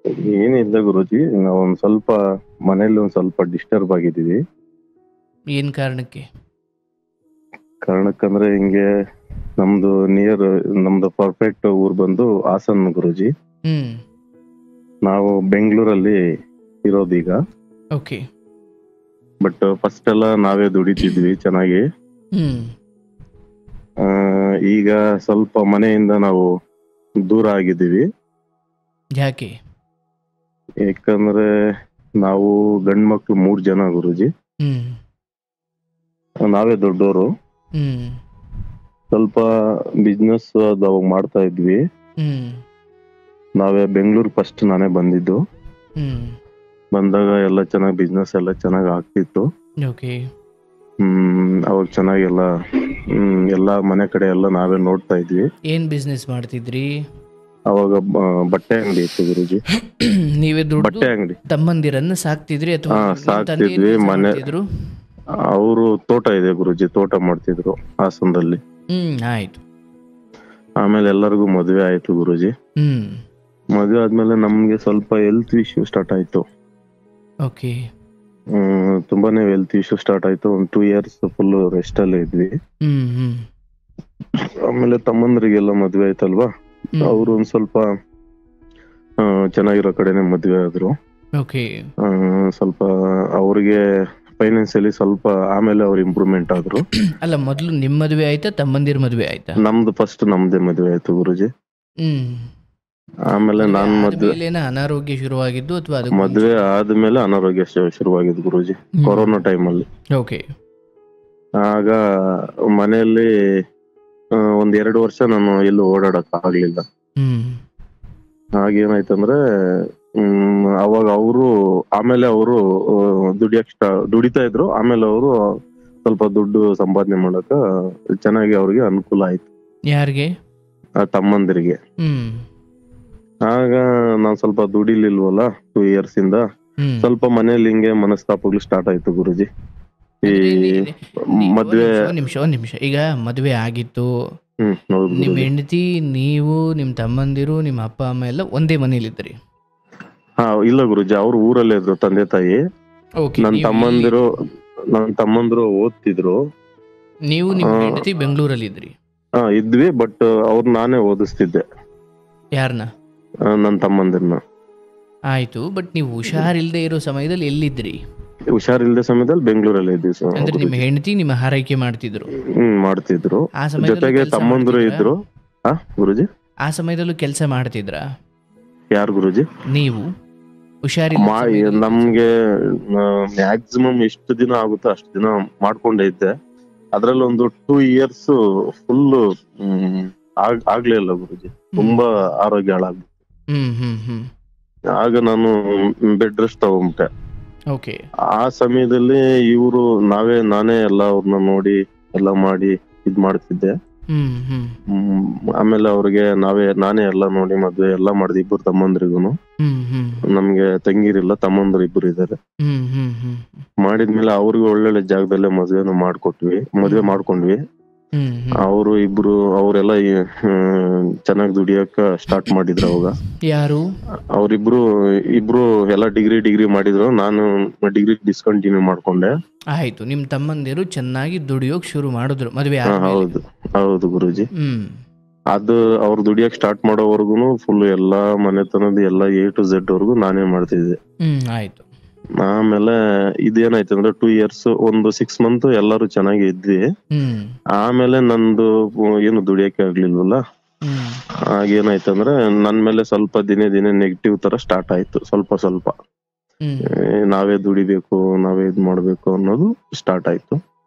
ಏನಿಲ್ಲ ಗುರುಜಿ, ನಾವೊಂದ್ ಸ್ವಲ್ಪ ಮನೇಲಿ ಒಂದ್ ಸ್ವಲ್ಪ ಡಿಸ್ಟರ್ಬ್ ಆಗಿದ್ದೀವಿ. ಏನು ಕಾರಣಕ್ಕೆ? ಕಾರಣಕ್ಕಂದ್ರೆ ಹಿಂಗೆ ನಮ್ದು ಪರ್ಫೆಕ್ಟ್ ಊರ್ ಬಂದು ಹಾಸನ್ ಗುರುಜಿ. ಹ್ಮ್. ನಾವು ಬೆಂಗಳೂರಲ್ಲಿ ಇರೋದೀಗ. ಓಕೆ. ಬಟ್ ಫಸ್ಟ್ ಎಲ್ಲ ನಾವೇ ದುಡಿತಿದ್ವಿ ಚೆನ್ನಾಗಿ. ಹ್ಮ್. ಆ, ಈಗ ಸ್ವಲ್ಪ ಮನೆಯಿಂದ ನಾವು ದೂರ ಆಗಿದ್ದೀವಿ. ಯಾಕೆ? ಯಾಕಂದ್ರೆ ನಾವು ಗಂಡ್ ಮಕ್ಳು 3 ಜನ ಗುರುಜಿ. ಹ್ಮ್. ನಾವೇ ದೊಡ್ಡೋರು. ಹ್ಮ್. ಸ್ವಲ್ಪ ಬಿಸ್ನೆಸ್ ಅದು ಅವಾಗ ಮಾಡ್ತಾ ಇದ್ವಿ. ಹ್ಮ್. ನಾವೇ ಬೆಂಗಳೂರು ಫಸ್ಟ್ ನಾನೇ ಬಂದಿದ್ದು. ಹ್ಮ್. ಬಂದಾಗ ಎಲ್ಲ ಚೆನ್ನಾಗಿ ಬಿಸ್ನೆಸ್ ಎಲ್ಲ ಚೆನ್ನಾಗಿ ಆಗ್ತಿತ್ತು. ಓಕೆ. ಅವಾಗ ಚೆನ್ನಾಗೆಲ್ಲ ಎಲ್ಲ ಮನೆ ಕಡೆ ಎಲ್ಲ ನಾವೇ ನೋಡ್ತಾ ಇದ್ವಿ. ಏನು ಬಿಸ್ನೆಸ್ ಮಾಡ್ತಿದ್ರಿ? ಅವಾಗ ಬಟ್ಟೆ ಅಂಗಡಿ ಇತ್ತು ಗುರುಜಿ. ನೀವೇ ದುಡ್ಡು ಬಟ್ಟೆ ಅಂಗಡಿ ತಮ್ಮಂದಿರನ್ನ ಸಾಕ್ತಿದ್ರಿ ಅಥವಾ ಸಾಕ್ತಿದ್ವಿ. ಮನೆ ಅವರು ತೋಟ ಇದೆ ಗುರುಜಿ, ತೋಟ ಮಾಡ್ತಿದ್ರು ಹಾಸನದಲ್ಲಿ. ಆಯ್ತು. ಆಮೇಲೆ ಎಲ್ಲರಿಗೂ ಮದುವೆ ಆಯ್ತು ಗುರುಜಿ. ಮದುವೆ ಆದ್ಮೇಲೆ ನಮ್ಗೆ ಸ್ವಲ್ಪ ಹೆಲ್ತ್ ಇಶ್ಯೂ ಸ್ಟಾರ್ಟ್ ಆಯ್ತು. ಓಕೆ. ತುಂಬಾನೇ ಹೆಲ್ತ್ ಇಶ್ಯೂ ಸ್ಟಾರ್ಟ್ ಆಯ್ತು. ಒಂದು 2 years ಫುಲ್ ರೆಸ್ಟ್ ಅಲ್ಲೇ ಇದ್ವಿ. ಆಮೇಲೆ ತಮ್ಮಂದ್ರಿಗೆಲ್ಲ ಮದ್ವೆ ಆಯ್ತಲ್ವಾ, ಅವ್ರು ಒಂದ್ ಸ್ವಲ್ಪ ಚೆನ್ನಾಗಿರೋ ಕಡೆನೆ ಮದ್ವೆ ಆದ್ರು. ಓಕೆ. ಸ್ವಲ್ಪ ಅವ್ರಿಗೆ ಫೈನಾನ್ಸಿಯಲಿ ಸ್ವಲ್ಪ ಆಮೇಲೆ ಅವ್ರು ಇಂಪ್ರೂವ್ಮೆಂಟ್ ಆದ್ರು. ಅಲ್ಲ, ಮೊದಲು ನಿಮ್ಮ ಮದುವೆ ಆಯ್ತಾ ತಮ್ಮಂದಿರ ಮದುವೆ ಆಯ್ತಾ? ನಮ್ದು ಫಸ್ಟ್ ನಮ್ದೇ ಮದ್ವೆ ಆಯ್ತು ಗುರುಜಿ. ಆಮೇಲೆ ನಾನ್ ಅನಾರೋಗ್ಯ ಶುರುವಾಗಿದ್ದು ಅಥವಾ ಮದ್ವೆ ಆದ್ಮೇಲೆ ಅನಾರೋಗ್ಯ ಶುರುವಾಗಿದ್ದು ಗುರುಜಿ, ಕೊರೋನಾ ಟೈಮಲ್ಲಿ. ಓಕೆ. ಆಗ ಮನೆಯಲ್ಲಿ 1-2 ವರ್ಷ ನಾನು ಎಲ್ಲೂ ಓಡಾಡಕ್ ಆಗ್ಲಿಲ್ಲ. ಹಾಗೇನಾಯ್ತಂದ್ರೆ ಅವಾಗ ಆಮೇಲೆ ಅವರು ದುಡಿತಾ ಇದ್ರು. ಆಮೇಲೆ ಅವರು ಸ್ವಲ್ಪ ದುಡ್ಡು ಸಂಪಾದನೆ ಮಾಡಕ ಚೆನ್ನಾಗಿ ಅವ್ರಿಗೆ ಅನುಕೂಲ ಆಯ್ತು. ಯಾರಿಗೆ? ತಮ್ಮಂದಿರಿಗೆ. ಆಗ ನಾನ್ ಸ್ವಲ್ಪ ದುಡಿಲಿಲ್ವಲ್ಲ 2 years ಇಂದ, ಸ್ವಲ್ಪ ಮನೇಲಿ ಹಿಂಗೆ ಮನಸ್ತಾಪಗಳು ಸ್ಟಾರ್ಟ್ ಆಯ್ತು ಗುರುಜಿ. ಈ ಮದ್ವೆ ಒಂದ್ ನಿಮಿಷ. ಈಗ ಮದ್ವೆ ಆಗಿತ್ತು, ನಿಮ್ ಹೆಂಡತಿ, ನೀವು, ನಿಮ್ ತಮ್ಮಂದಿರು, ನಿಮ್ಮ ಅಪ್ಪ ಅಮ್ಮ ಎಲ್ಲ ಒಂದೇ ಮನೇಲಿದ್ರಿ? ಇಲ್ಲ ಗುರುಜಿ, ಅವ್ರು ಊರಲ್ಲೇ ಇದ್ರು, ತಂದೆ ತಾಯಿ. ನನ್ ತಮ್ಮಂದಿರು ಓದ್ತಿದ್ರು. ನೀವು ನಿಮ್ ಹೆಂಡತಿ ಬೆಂಗಳೂರಲ್ಲಿ ಇದ್ರಿ? ಇದ್ವಿ, ಬಟ್ ಅವ್ರು ನಾನೇ ಓದಿಸ್ತಿದ್ದೆ. ಯಾರನ್ನ? ನನ್ ತಮ್ಮಂದಿರ್ನ. ಆಯ್ತು, ಬಟ್ ನೀವು ಹುಷಾರಿಲ್ದೆ ಇರೋ ಸಮಯದಲ್ಲಿ ಎಲ್ಲಿದ್ರಿ? ಹುಷಾರಿಲ್ದೆ ಸಮಯದಲ್ಲಿ ಬೆಂಗಳೂರಲ್ಲಿ ಇದ್ವಿ ಸರ್. ಅಂದ್ರೆ ನಿಮ್ಮ ಹೆಂಡತಿ ನಿಮ್ಮ ಹಾರೈಕೆ ಮಾಡ್ತಿದ್ರು? ಮಾಡ್ತಿದ್ರು. ಜೊತೆಗೆ ತಮ್ಮಂದಿರು ಇದ್ರು. ಗುರುಜಿ, ಆ ಸಮಯದಲ್ಲೂ ಕೆಲಸ ಮಾಡ್ತಿದ್ರ? ಯಾರು ಗುರುಜಿ? ನೀವು ಹುಷಾರಿಲ್ಲ? ನಮ್ಗೆ ಮ್ಯಾಕ್ಸಿಮಮ್ ಎಷ್ಟು ದಿನ ಆಗುತ್ತೋ ಅಷ್ಟು ದಿನ ಮಾಡ್ಕೊಂಡೇ ಇದ್ದೆ. ಅದ್ರಲ್ಲಿ ಒಂದು 2 years ಫುಲ್ ಆಗ್ಲೇ ಇಲ್ಲ ಗುರುಜಿ, ತುಂಬಾ ಆರೋಗ್ಯ ಹಾಳಾಗ್ಬಿಟ್ಟು. ಆಗ ನಾನು ಬೆಡ್ ರೆಸ್ಟ್ ತಗೊಂಡ್ಬಿಟ್ಟೆ. ಓಕೆ. ಆ ಸಮಯದಲ್ಲಿ ನಾನೇ ಎಲ್ಲ ಅವ್ರನ್ನ ನೋಡಿ ಎಲ್ಲ ಮಾಡಿ ಇದ್ ಮಾಡ್ತಿದ್ದೆ. ಆಮೇಲೆ ಅವ್ರಿಗೆ ನಾನೇ ಎಲ್ಲ ನೋಡಿ ಮದ್ವೆ ಎಲ್ಲ ಮಾಡಿದೆ. 2 ತಮ್ಮಂದ್ರಿಗೂನು. ನಮ್ಗೆ ತಂಗಿರಿಲ್ಲ, ತಮ್ಮಂದ್ರು 2 ಇದಾರೆ. ಮಾಡಿದ್ಮೇಲೆ ಅವ್ರಿಗೆ ಒಳ್ಳೊಳ್ಳೆ ಜಾಗದಲ್ಲೇ ಮದ್ವೆ ಮಾಡ್ಕೊಂಡ್ವಿ. ಅವರೆಲ್ಲ ಚೆನ್ನಾಗಿ ದುಡಿಯಕ ಸ್ಟಾರ್ಟ್ ಮಾಡಿದ್ರು ಅವಾಗ. ಯಾರು? ಇಬ್ರು ಎಲ್ಲ ಡಿಗ್ರಿ ಮಾಡಿದ್ರು. ನಾನು ಡಿಗ್ರಿ ಡಿಸ್ಕಂಟಿನ್ಯೂ ಮಾಡ್ಕೊಂಡೆ. ಆಯ್ತು, ನಿಮ್ ತಮ್ಮಂದಿರು ಚೆನ್ನಾಗಿ ದುಡಿಯೋಕ್ ಶುರು ಮಾಡಿದ್ರು ಮದ್ವೆ? ಹೌದು ಗುರುಜಿ. ಅದು ಅವ್ರು ದುಡಿಯಕ್ ಸ್ಟಾರ್ಟ್ ಮಾಡೋವರ್ಗುನು ಫುಲ್ ಎಲ್ಲಾ ಮನೆತನದ ಎಲ್ಲ A to Z ವರ್ಗು ನಾನೇ ಮಾಡ್ತಿದ್ದೆ. ಆಯ್ತು. ಆಮೇಲೆ ಇದೇನಾಯ್ತು ಅಂದ್ರೆ 2 years, ಒಂದು 6 months ಎಲ್ಲಾರು ಚೆನ್ನಾಗಿ ಇದ್ವಿ. ಆಮೇಲೆ ನಂದು ಏನು ದುಡಿಯಕ್ಕೆ ಆಗ್ಲಿಲ್ವಲ್ಲ. ಆಗೇನಾಯ್ತಂದ್ರೆ ನನ್ ಮೇಲೆ ಸ್ವಲ್ಪ ದಿನೇ ನೆಗೆಟಿವ್ ತರ ಸ್ಟಾರ್ಟ್ ಆಯ್ತು. ಸ್ವಲ್ಪ ನಾವೇ ದುಡಿಬೇಕು, ನಾವೇ ಇದ್ ಮಾಡ್ಬೇಕು ಅನ್ನೋದು ಸ್ಟಾರ್ಟ್ ಆಯ್ತು.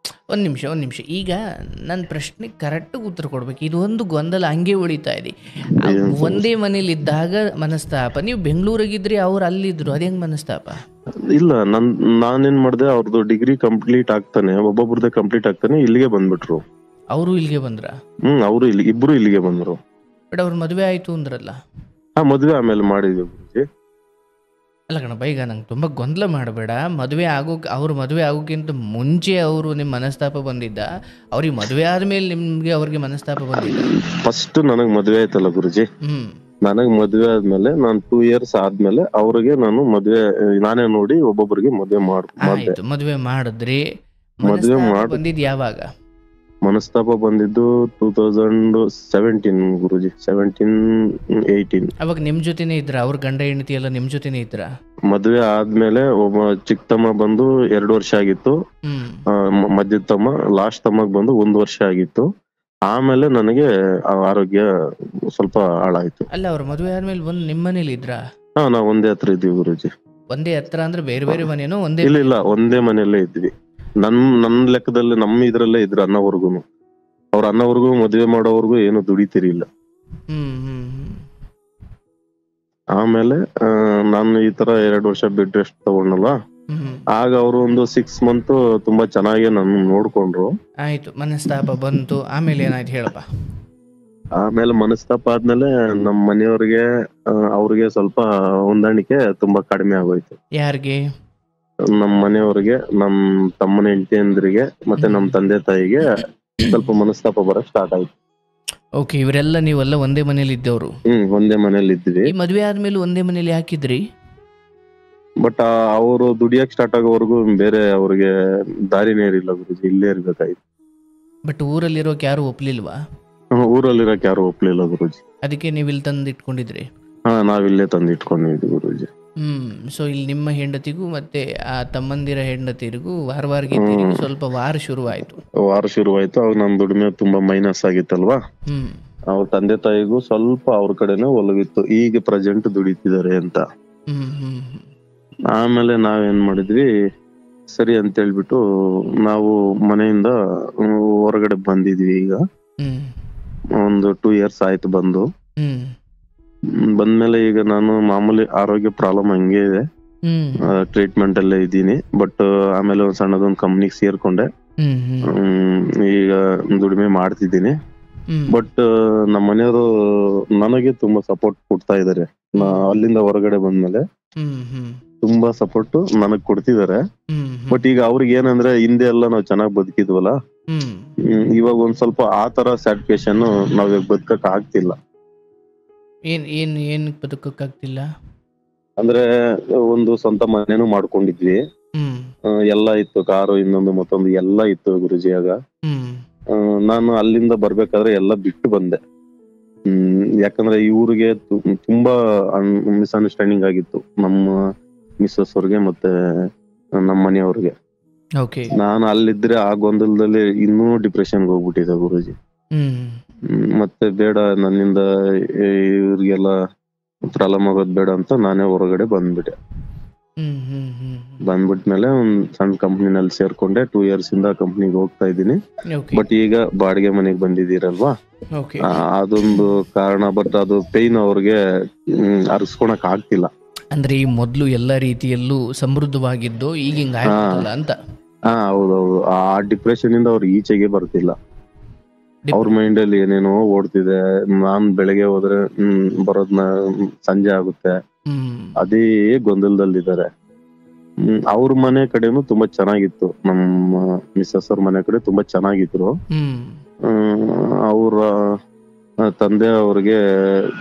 ಒಂದ್ ನಿಮಿಷ. ಈಗ ನನ್ನ ಪ್ರಶ್ನೆ ಕರೆಕ್ಟ್ ಉತ್ತರ ಕೊಡ್ಬೇಕು. ಇದು ಒಂದು ಗೊಂದಲ ಹಂಗೆ ಉಳಿತಾ ಇದೆ. ಒಂದೇ ಮನೇಲಿ ಇದ್ದಾಗ ಮನಸ್ತಾಪ, ನೀವು ಬೆಂಗಳೂರಾಗಿದ್ರಿ, ಅವ್ರು ಅಲ್ಲಿದ್ರು, ಅದ್ ಹೆಂಗ್ ಮನಸ್ತಾಪ? ಇಲ್ಲ, ನಾನೇನ್ ಮಾಡ್ದೆ, ಅವ್ರದ್ದು ಡಿಗ್ರಿ ಕಂಪ್ಲೀಟ್ ಆಗ್ತಾನೆ, ಒಬ್ಬೊಬ್ರದ್ದೇ ಕಂಪ್ಲೀಟ್ ಆಗ್ತಾನೆ ಇಲ್ಲಿಗೆ ಬಂದ್ಬಿಟ್ರು. ಅವರು ಇಲ್ಲಿಗೆ ಬಂದ್ರ? ಅವರು ಇಬ್ರು ಇಲ್ಲಿಗೆ ಬಂದ್ರು. ಬಟ್ ಅವ್ರ ಮದ್ವೆ ಆಯ್ತು ಅಂದ್ರಲ್ಲ? ಮದ್ವೆ ಆಮೇಲೆ ಮಾಡಿದ್ವಿ ಗುರುಜಿ. ಅಲ್ಲ ಕಣಪ್ಪ, ಈಗ ನಂಗೆ ತುಂಬ ಗೊಂದಲ ಮಾಡಬೇಡ. ಅವ್ರ ಮದುವೆ ಆಗೋಕ್ಕಿಂತ ಮುಂಚೆ ಅವರು ನಿಮ್ಮ ಮನಸ್ತಾಪ ಬಂದಿದ್ದ? ಅವ್ರಿಗೆ ಮದುವೆ ಆದ್ಮೇಲೆ ಅವ್ರಿಗೆ ಮನಸ್ತಾಪ ಬಂದಿದ್ದ? ಫಸ್ಟ್ ನನಗ್ ಮದ್ವೆ ಆಯ್ತಲ್ಲ ಗುರುಜಿ, ನನಗ್ ಮದ್ವೆ ಆದ್ಮೇಲೆ ನಾನ್ 2 years ಆದ್ಮೇಲೆ ಅವ್ರಿಗೆ ನಾನು ಮದ್ವೆ ನಾನೇ ನೋಡಿ ಒಬ್ಬೊಬ್ಬರಿಗೆ ಮದ್ವೆ ಮಾಡ್ದೆ. ಆಯ್ತು, ಮದುವೆ ಮಾಡಿದ್ರಿ. ಮದ್ವೆ ಮನಸ್ತಾಪ ಬಂದಿದ್ ಯಾವಾಗ? ಮನಸ್ತಾಪ ಬಂದಿದ್ದು 2017 ಗುರುಜಿ, 17-18. ಅವಾಗ ನಿಮ್ ಜೊತೆನೆ ಇದ್ರ? ಅವ್ರ ಗಂಡ ಹೆಂಡತಿ ಎಲ್ಲ ನಿಮ್ ಜೊತೆನೆ ಇದ್ರ? ಮದ್ವೆ ಆದ್ಮೇಲೆ ಒಬ್ಬ ಚಿಕ್ಕ ತಮ್ಮ ಬಂದು 2 ವರ್ಷ ಆಗಿತ್ತು. ಮಧ್ಯದ ತಮ್ಮ, ಲಾಸ್ಟ್ ತಮ್ಮಗ್ ಬಂದು 1 ವರ್ಷ ಆಗಿತ್ತು. ಆಮೇಲೆ ನನಗೆ ಆರೋಗ್ಯ ಸ್ವಲ್ಪ ಹಾಳಾಯ್ತು. ಅಲ್ಲ, ಅವ್ರ ಮದುವೆ ಆದ್ಮೇಲೆ ಬಂದು ನಿಮ್ ಮನೇಲಿ ಇದ್ರ? ನಾವ್ ಒಂದೇ ಹತ್ರ ಇದ್ವಿ ಗುರುಜಿ. ಒಂದೇ ಹತ್ರ ಅಂದ್ರೆ ಬೇರೆ ಬೇರೆ ಮನೇನೋ? ಇಲ್ಲ, ಒಂದೇ ಮನೆಯಲ್ಲೇ ಇದ್ವಿ. ನನ್ ಲೆಕ್ಕದಲ್ಲಿ ನಮ್ಮ ಇದ್ರಲ್ಲೇ ಇದ್ರು ಅನ್ನವರ್ಗುನು. ಅವ್ರ ಅನ್ನವರ್ಗು ಮದ್ವೆ ಮಾಡೋವರ್ಗು ಏನು ದುಡಿತಿರಿಲ್ಲ. ಆಮೇಲೆ ನಾನು ಈ ತರ 2 ವರ್ಷ ಬೆಡ್ ರೆಸ್ಟ್ ತಗೊಂಡಲ್ವಾ, ಆಗ ಅವರು ಒಂದು 6 months ತುಂಬಾ ಚೆನ್ನಾಗಿ ನನ್ನ ನೋಡ್ಕೊಂಡ್ರು. ಆಯ್ತು, ಮನಸ್ತಾಪ ಬಂತು. ಆಮೇಲೆ ಏನಾಯ್ತು ಹೇಳಪ್ಪ? ಆಮೇಲೆ ಮನಸ್ತಾಪ ಆದ್ಮೇಲೆ ನಮ್ಮ ಮನೆಯವ್ರಿಗೆ ಅವ್ರಿಗೆ ಸ್ವಲ್ಪ ಹೊಂದಾಣಿಕೆ ತುಂಬಾ ಕಡಿಮೆ ಆಗೋಯ್ತು. ಯಾರಿಗೆ? ನಮ್ಮ ಮನೆಯವ್ರಿಗೆ, ನಮ್ ತಮ್ಮನ ಹೆಂಡತಿಯಂದ್ರಿಗೆ ಮತ್ತೆ ನಮ್ ತಂದೆ ತಾಯಿಗೆ ಸ್ವಲ್ಪ ಮನಸ್ತಾಪ ಬರಕ್ ಸ್ಟಾರ್ಟ್ ಆಯ್ತು. ಓಕೆ, ಇವರೆಲ್ಲ ನೀವೆಲ್ಲ ಒಂದೇ ಮನೇಲಿ ಇದ್ದವ್ರು? ಒಂದೇ ಮನೇಲಿ ಇದ್ವಿ. ಈ ಮದ್ವೆ ಆದ್ಮೇಲೆ ಒಂದೇ ಮನೇಲಿ ಹಾಕಿದ್ರಿ? ಬಟ್ ಅವರು ದುಡಿಯಕ್ ಸ್ಟಾರ್ಟ್ ಆಗೋವರೆಗೂ ಬೇರೆ ಅವ್ರಿಗೆ ದಾರಿನೇ ಇರಲಿಲ್ಲ ಗುರುಜಿ, ಇಲ್ಲೇ ಇರ್ಬೇಕಾಯ್ತು. ಬಟ್ ಊರಲ್ಲಿರೋಕ್ ಯಾರು ಒಪ್ಲಿಲ್ವಾ? ಊರಲ್ಲಿರಕ್ ಯಾರು ಒಪ್ಲಿಲ್ಲ ಗುರುಜಿ. ಅದಕ್ಕೆ ನೀವು ಇಲ್ಲಿ ತಂದು ಇಟ್ಕೊಂಡಿದ್ರಿ? ನಾವಿಲ್ಲೇ ತಂದು ಇಟ್ಕೊಂಡಿದ್ವಿ ಗುರುಜಿ. ಸೊ ಇಲ್ಲಿ ನಿಮ್ಮ ಹೆಂಡತಿಗೂ ಮತ್ತೆ ಆ ತಮ್ಮಂದಿರ ಹೆಂಡತಿರಿಗೂ ವಾರವಾರಿಗೆ ಸ್ವಲ್ಪ ವಾರ ಶುರುವಾಯ್ತು. ಅವಾಗ ನಮ್ ದುಡಿಮೆ ತುಂಬಾ ಮೈನಸ್ ಆಗಿತ್ತಲ್ವಾ. ಅವ್ರ ತಂದೆ ತಾಯಿಗೂ ಸ್ವಲ್ಪ ಅವ್ರ ಕಡೆನೆ ಒಲವಿತ್ತು, ಈಗ ಪ್ರೆಸೆಂಟ್ ದುಡಿತಿದ್ದಾರೆ ಅಂತ. ಆಮೇಲೆ ನಾವೇನ್ ಮಾಡಿದ್ವಿ, ಸರಿ ಅಂತ ಹೇಳ್ಬಿಟ್ಟು ನಾವು ಮನೆಯಿಂದ ಹೊರಗಡೆ ಬಂದಿದ್ವಿ. ಈಗ ಒಂದು 2 years ಆಯ್ತು ಬಂದು. ಬಂದ್ಮೇಲೆ ಈಗ ನಾನು ಮಾಮೂಲಿ ಆರೋಗ್ಯ ಪ್ರಾಬ್ಲಮ್ ಹಂಗೆ ಇದೆ, ಟ್ರೀಟ್ಮೆಂಟ್ ಅಲ್ಲೇ ಇದ್ದೀನಿ. ಬಟ್ ಆಮೇಲೆ ಒಂದ್ ಸಣ್ಣದೊಂದು ಕಂಪ್ನಿಗೆ ಸೇರ್ಕೊಂಡೆ, ಈಗ ದುಡಿಮೆ ಮಾಡ್ತಿದ್ದೀನಿ. ಬಟ್ ನಮ್ಮ ಮನೆಯವರು ನನಗೆ ತುಂಬಾ ಸಪೋರ್ಟ್ ಕೊಡ್ತಾ ಇದಾರೆ. ಅಲ್ಲಿಂದ ಹೊರಗಡೆ ಬಂದ್ಮೇಲೆ ತುಂಬಾ ಸಪೋರ್ಟ್ ನನಗ್ ಕೊಡ್ತಿದಾರೆ. ಬಟ್ ಈಗ ಅವ್ರಿಗೆ ಏನಂದ್ರೆ ಹಿಂದೆ ಎಲ್ಲ ನಾವ್ ಚೆನ್ನಾಗ್ ಬದುಕಿದ್ವಲ್ಲ, ಇವಾಗ ಒಂದ್ ಸ್ವಲ್ಪ ಆ ತರ ಸ್ಯಾಟಿಸ್ಫ್ಯಾಕ್ಷನ್ ನಾವ್ ಬದುಕಕ್ ಆಗ್ತಿಲ್ಲ. ಏನ್ ಬದುಕಕ್ ಆಗ್ತಿಲ್ಲ ಅಂದ್ರೆ ಒಂದು ಸ್ವಂತ ಮನೇನು ಮಾಡ್ಕೊಂಡಿದ್ವಿ, ಎಲ್ಲ ಇತ್ತು, ಕಾರು ಇನ್ನೊಂದು ಮತ್ತೊಂದು ಎಲ್ಲ ಇತ್ತು ಗುರುಜಿ. ಆಗ ನಾನು ಅಲ್ಲಿಂದ ಬರ್ಬೇಕಾದ್ರೆ ಎಲ್ಲ ಬಿಟ್ಟು ಬಂದೆ. ಯಾಕಂದ್ರೆ ಇವ್ರಿಗೆ ತುಂಬಾ ಮಿಸ್ಅಂಡರ್ಸ್ಟ್ಯಾಂಡಿಂಗ್ ಆಗಿತ್ತು, ನಮ್ಮ ಮಿಸ್ಸಸ್ ಅವ್ರಿಗೆ ಮತ್ತೆ ನಮ್ಮ ಮನೆಯವ್ರಿಗೆ. ನಾನು ಅಲ್ಲಿದ್ರೆ ಆ ಗೊಂದಲದಲ್ಲಿ ಇನ್ನೂ ಡಿಪ್ರೆಷನ್ಗೆ ಹೋಗ್ಬಿಟ್ಟಿದೆ ಗುರುಜಿ. ಮತ್ತೆ ಬೇಡ, ನನ್ನಿಂದ ಇವ್ರಿಗೆಲ್ಲ ಪ್ರಾಬ್ಲಮ್ ಆಗೋದ್ ಬೇಡ ಅಂತ ನಾನೇ ಹೊರಗಡೆ ಬಂದ್ಬಿಟ್ಟೆ. ಬಂದ್ಬಿಟ್ಮೇಲೆ ಒಂದ್ ಸಣ್ಣ ಕಂಪ್ನಿನಲ್ಲಿ ಸೇರ್ಕೊಂಡೆ. 2 years ಇಂದ ಕಂಪ್ನಿಗೆ ಹೋಗ್ತಾ ಇದ್ದೀನಿ. ಬಟ್ ಈಗ ಬಾಡಿಗೆ ಮನೆಗೆ ಬಂದಿದ್ದೀರಲ್ವಾ, ಅದೊಂದು ಕಾರಣ. ಬಟ್ ಅದು ಪೇನ್ ಅವ್ರಿಗೆ ಅರ್ಸ್ಕೊಳಕ್ ಆಗ್ತಿಲ್ಲ. ಅಂದ್ರೆ ಈ ಮೊದ್ಲು ಎಲ್ಲಾ ರೀತಿಯಲ್ಲೂ ಸಮೃದ್ಧವಾಗಿದ್ದು ಈಗ ಹಿಂಗ ಅಂತ. ಹೌದೌದು, ಆ ಡಿಪ್ರೆಷನ್ ಇಂದ ಅವ್ರು ಈಚೆಗೆ ಬರ್ತಿಲ್ಲ. ಅವ್ರ ಮೈಂಡ್ ಅಲ್ಲಿ ಏನೇನೋ ಓಡ್ತಿದೆ. ನಾನ್ ಬೆಳಗ್ಗೆ ಹೋದ್ರೆ ಬರೋದ್ನ ಸಂಜೆ ಆಗುತ್ತೆ, ಅದೇ ಗೊಂದಲದಲ್ಲಿದ್ದಾರೆ. ಅವ್ರ ಮನೆ ಕಡೆನು ತುಂಬಾ ಚೆನ್ನಾಗಿತ್ತು, ನಮ್ಮ ಮಿಸ್ಸಸ್ ಅವ್ರ ಮನೆ ಕಡೆ ತುಂಬಾ ಚೆನ್ನಾಗಿದ್ರು. ಅವ್ರ ತಂದೆ ಅವ್ರಿಗೆ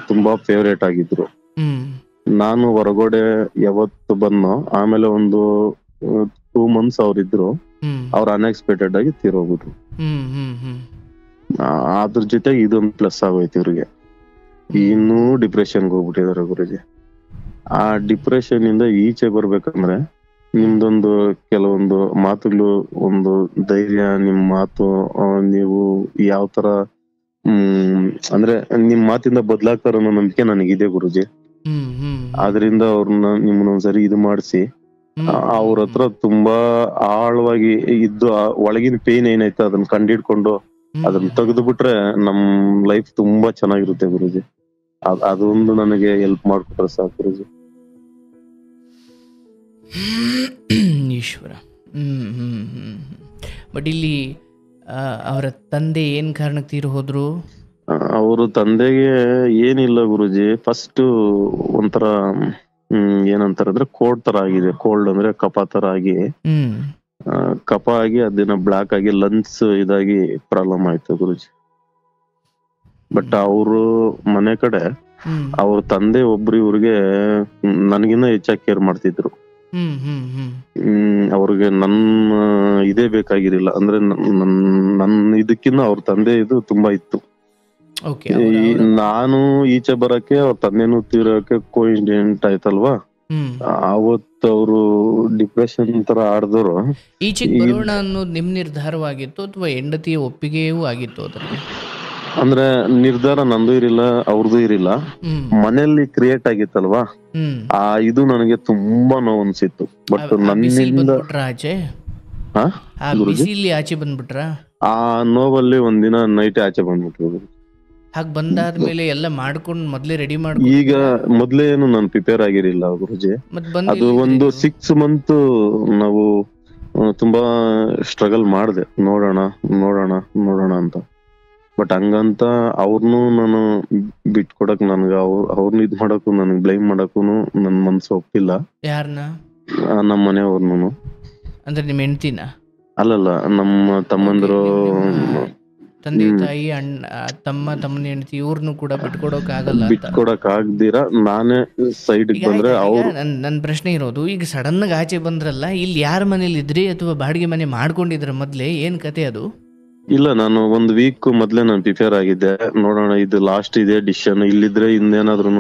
ತುಂಬಾ ಫೇವ್ರೇಟ್ ಆಗಿದ್ರು. ನಾನು ಹೊರಗಡೆ ಯಾವತ್ತು ಬಂದ್ನೋ ಆಮೇಲೆ ಒಂದು 2 months ಅವ್ರಿದ್ರು, ಅವ್ರು ಅನ್ಎಕ್ಸ್ಪೆಕ್ಟೆಡ್ ಆಗಿ ತೀರೋಗ್ಬಿಟ್ರು. ಅದ್ರ ಜೊತೆಗೆ ಇದೊಂದು ಪ್ಲಸ್ ಆಗೋಯ್ತು ಇವ್ರಿಗೆ, ಇನ್ನೂ ಡಿಪ್ರೆಷನ್ಗೆ ಹೋಗ್ಬಿಟ್ಟಿದಾರೆ ಗುರುಜಿ. ಆ ಡಿಪ್ರೆಷನ್ ಇಂದ ಈಚೆ ಬರ್ಬೇಕಂದ್ರೆ ನಿಮ್ದೊಂದು ಕೆಲವೊಂದು ಮಾತುಗಳು, ಒಂದು ಧೈರ್ಯ, ನಿಮ್ ಮಾತು, ನೀವು ಯಾವ ತರ ಅಂದ್ರೆ ನಿಮ್ ಮಾತಿಂದ ಬದ್ಲಾಗ್ತಾರ ಅನ್ನೋ ನಂಬಿಕೆ ನನಗಿದೆ ಗುರುಜಿ. ಆದ್ರಿಂದ ಅವ್ರನ್ನ ನಿಮ್ಮನ್ನೊಂದ್ಸರಿ ಇದು ಮಾಡಿಸಿ ಅವ್ರ ಹತ್ರ ತುಂಬಾ ಆಳವಾಗಿ ಇದ್ದು ಒಳಗಿನ ಪೇನ್ ಏನೈತೆ ಅದನ್ನ ಕಂಡಿಡ್ಕೊಂಡು ಅದನ್ನ ತೆಗೆದು ಬಿಟ್ರೆ ನಮ್ ಲೈಫ್ ತುಂಬಾ ಚೆನ್ನಾಗಿರುತ್ತೆ ಗುರುಜಿ. ಅದೊಂದು ನನಗೆ ಹೆಲ್ಪ್ ಮಾಡ್ಕೊಟ್ರೆ ಸಾಕು ಗುರುಜಿ. ಈಶ್ವರ. ಬಟ್ ಇಲ್ಲಿ ಅವರ ತಂದೆ ಏನ್ ಕಾರಣಕ್ಕೆ ತೀರಿ ಹೋದ್ರು? ಅವರು ತಂದೆಗೆ ಏನಿಲ್ಲ ಗುರುಜಿ, ಫಸ್ಟ್ ಒಂಥರ ಏನಂತಾರ ಅಂದ್ರೆ ಕೋಲ್ಡ್ ತರ ಆಗಿದೆ. ಕೋಲ್ಡ್ ಅಂದ್ರೆ ಕಫ ತರ ಆಗಿ, ಕಫ ಆಗಿ ಅದನ್ನ ಬ್ಲಾಕ್ ಆಗಿ ಲಂಗ್ಸ್ ಇದಾಗಿ ಪ್ರಾಬ್ಲಮ್ ಆಯ್ತು ಗುರುಜಿ. ಬಟ್ ಅವರು ಮನೆ ಕಡೆ ಅವ್ರ ತಂದೆ ಒಬ್ರು ಇವ್ರಿಗೆ ನನ್ಗಿನ್ನ ಹೆಚ್ಚಾಗಿ ಕೇರ್ ಮಾಡ್ತಿದ್ರು. ಅವ್ರಿಗೆ ನನ್ನ ಇದೇ ಬೇಕಾಗಿರಿಲ್ಲ, ಅಂದ್ರೆ ನನ್ನ ಇದಕ್ಕಿನ್ನ ಅವ್ರ ತಂದೆ ಇದು ತುಂಬಾ ಇತ್ತು. ನಾನು ಈಚೆ ಬರಕ್ಕೆ ಅವ್ರ ತಂದೆನೂ ತೀರೋಕೆ ಕೋಇನ್ಸಿಡೆಂಟ್ ಆಯ್ತಲ್ವಾ. ಅವತ್ತು ಅವರು ಡಿಪ್ರೆಷನ್ ತರ ಆಡ್ದವ್ರು. ಈಚೆಗೆ ಬರೋಣ ಅನ್ನೋದು ನಿಮ್ ನಿರ್ಧಾರವಾಗಿತ್ತು ಅಥವಾ ಹೆಂಡತಿಯ ಒಪ್ಪಿಗೆಯೂ ಆಗಿತ್ತು ಅದಕ್ಕೆ? ಅಂದ್ರೆ ನಿರ್ಧಾರ ನಂದು ಇರಿಲ್ಲ, ಅವ್ರದ್ದು ಇರಿಲ್ಲ, ಮನೆಯಲ್ಲಿ ಕ್ರಿಯೇಟ್ ಆಗಿತ್ತಲ್ವಾ. ಇದು ನನಗೆ ತುಂಬಾ ನೋವು ಅನ್ಸಿತ್ತು. ಬಟ್ ನನ್ನಿಂದ ಆಚೆ ಬಂದ್ಬಿಟ್ರ ಆ ನೋವಲ್ಲಿ ಒಂದಿನ ನೈಟ್ ಆಚೆ ಬಂದ್ಬಿಟ್ರು. ಹಾಗೆ ಬಂದಾದ್ಮೇಲೆ ಎಲ್ಲ ಮಾಡ್ಕೊಂಡು ಮೊದ್ಲೇ ರೆಡಿ ಮಾಡ್ಕೊಂಡು, ಈಗ ಮೊದ್ಲೇ ಏನು ನಾನು ಪ್ರಿಪೇರ್ ಆಗಿರಿಲ್ಲ ಗುರುಜಿ. ಅದು ಒಂದು 6 months ನಾವು ತುಂಬಾ ಸ್ಟ್ರಗಲ್ ಮಾಡಿದೆ, ನೋಡೋಣ ನೋಡೋಣ ನೋಡೋಣ ಅಂತ. ಬಟ್ ಹಂಗಂತ ಅವ್ರನ್ನೂ ನಾನು ಬಿಟ್ಕೊಡಕ್ ನನ್ಗ ಅವ್ರನ್ನ ಇದ್ ಮಾಡಕ್ಕೂ ನನ್ಗೆ ಬ್ಲೈಮ್ ಮಾಡಕ್ಕೂ ನನ್ ಮನ್ಸು ಒಪ್ಪಿಲ್ಲ. ಯಾರನ್ನ? ನಮ್ಮ ಮನೆಯವ್ರನ್ನು. ಅಂದ್ರೆ ನಿಮ್ ಹೆಂಡತಿನ? ಅಲ್ಲಲ್ಲ, ನಮ್ಮ ತಮ್ಮಂದ್ರು, ತಂದೆ ತಾಯಿ, ಅಣ್ಣ ತಮ್ಮ, ತಮ್ಮನ ಹೆಂಡತಿ, ಇವ್ರನ್ನು ಕೂಡ ಬಿಟ್ಕೊಡಕ್ ಆಗಲ್ಲ. ಬಿಟ್ಕೊಡಕ್ ಆಗ್ದಿರಾ ನಾನೇ ಸೈಡ್ ಬಂದ್ರೆ ಅವ್ರು. ನನ್ ಪ್ರಶ್ನೆ ಇರೋದು, ಈಗ ಸಡನ್ ಆಗಿ ಆಚೆ ಬಂದ್ರಲ್ಲ, ಇಲ್ಲಿ ಯಾರ ಮನೇಲಿ ಇದ್ರಿ ಅಥವಾ ಬಾಡಿಗೆ ಮನೆ ಮಾಡ್ಕೊಂಡಿದ್ರ ಮೊದ್ಲೇ? ಏನ್ ಕತೆ ಅದು? ಇಲ್ಲ, ನಾನು 1 week ಮೊದ್ಲೇ ನಾನು ಪ್ರಿಪೇರ್ ಆಗಿದ್ದೆ. ನೋಡೋಣ, ಇದು ಲಾಸ್ಟ್ ಇದೆ ಡಿಸಿಷನ್. ಇಲ್ಲಿದ್ರೆ ಇನ್ನೇನಾದ್ರು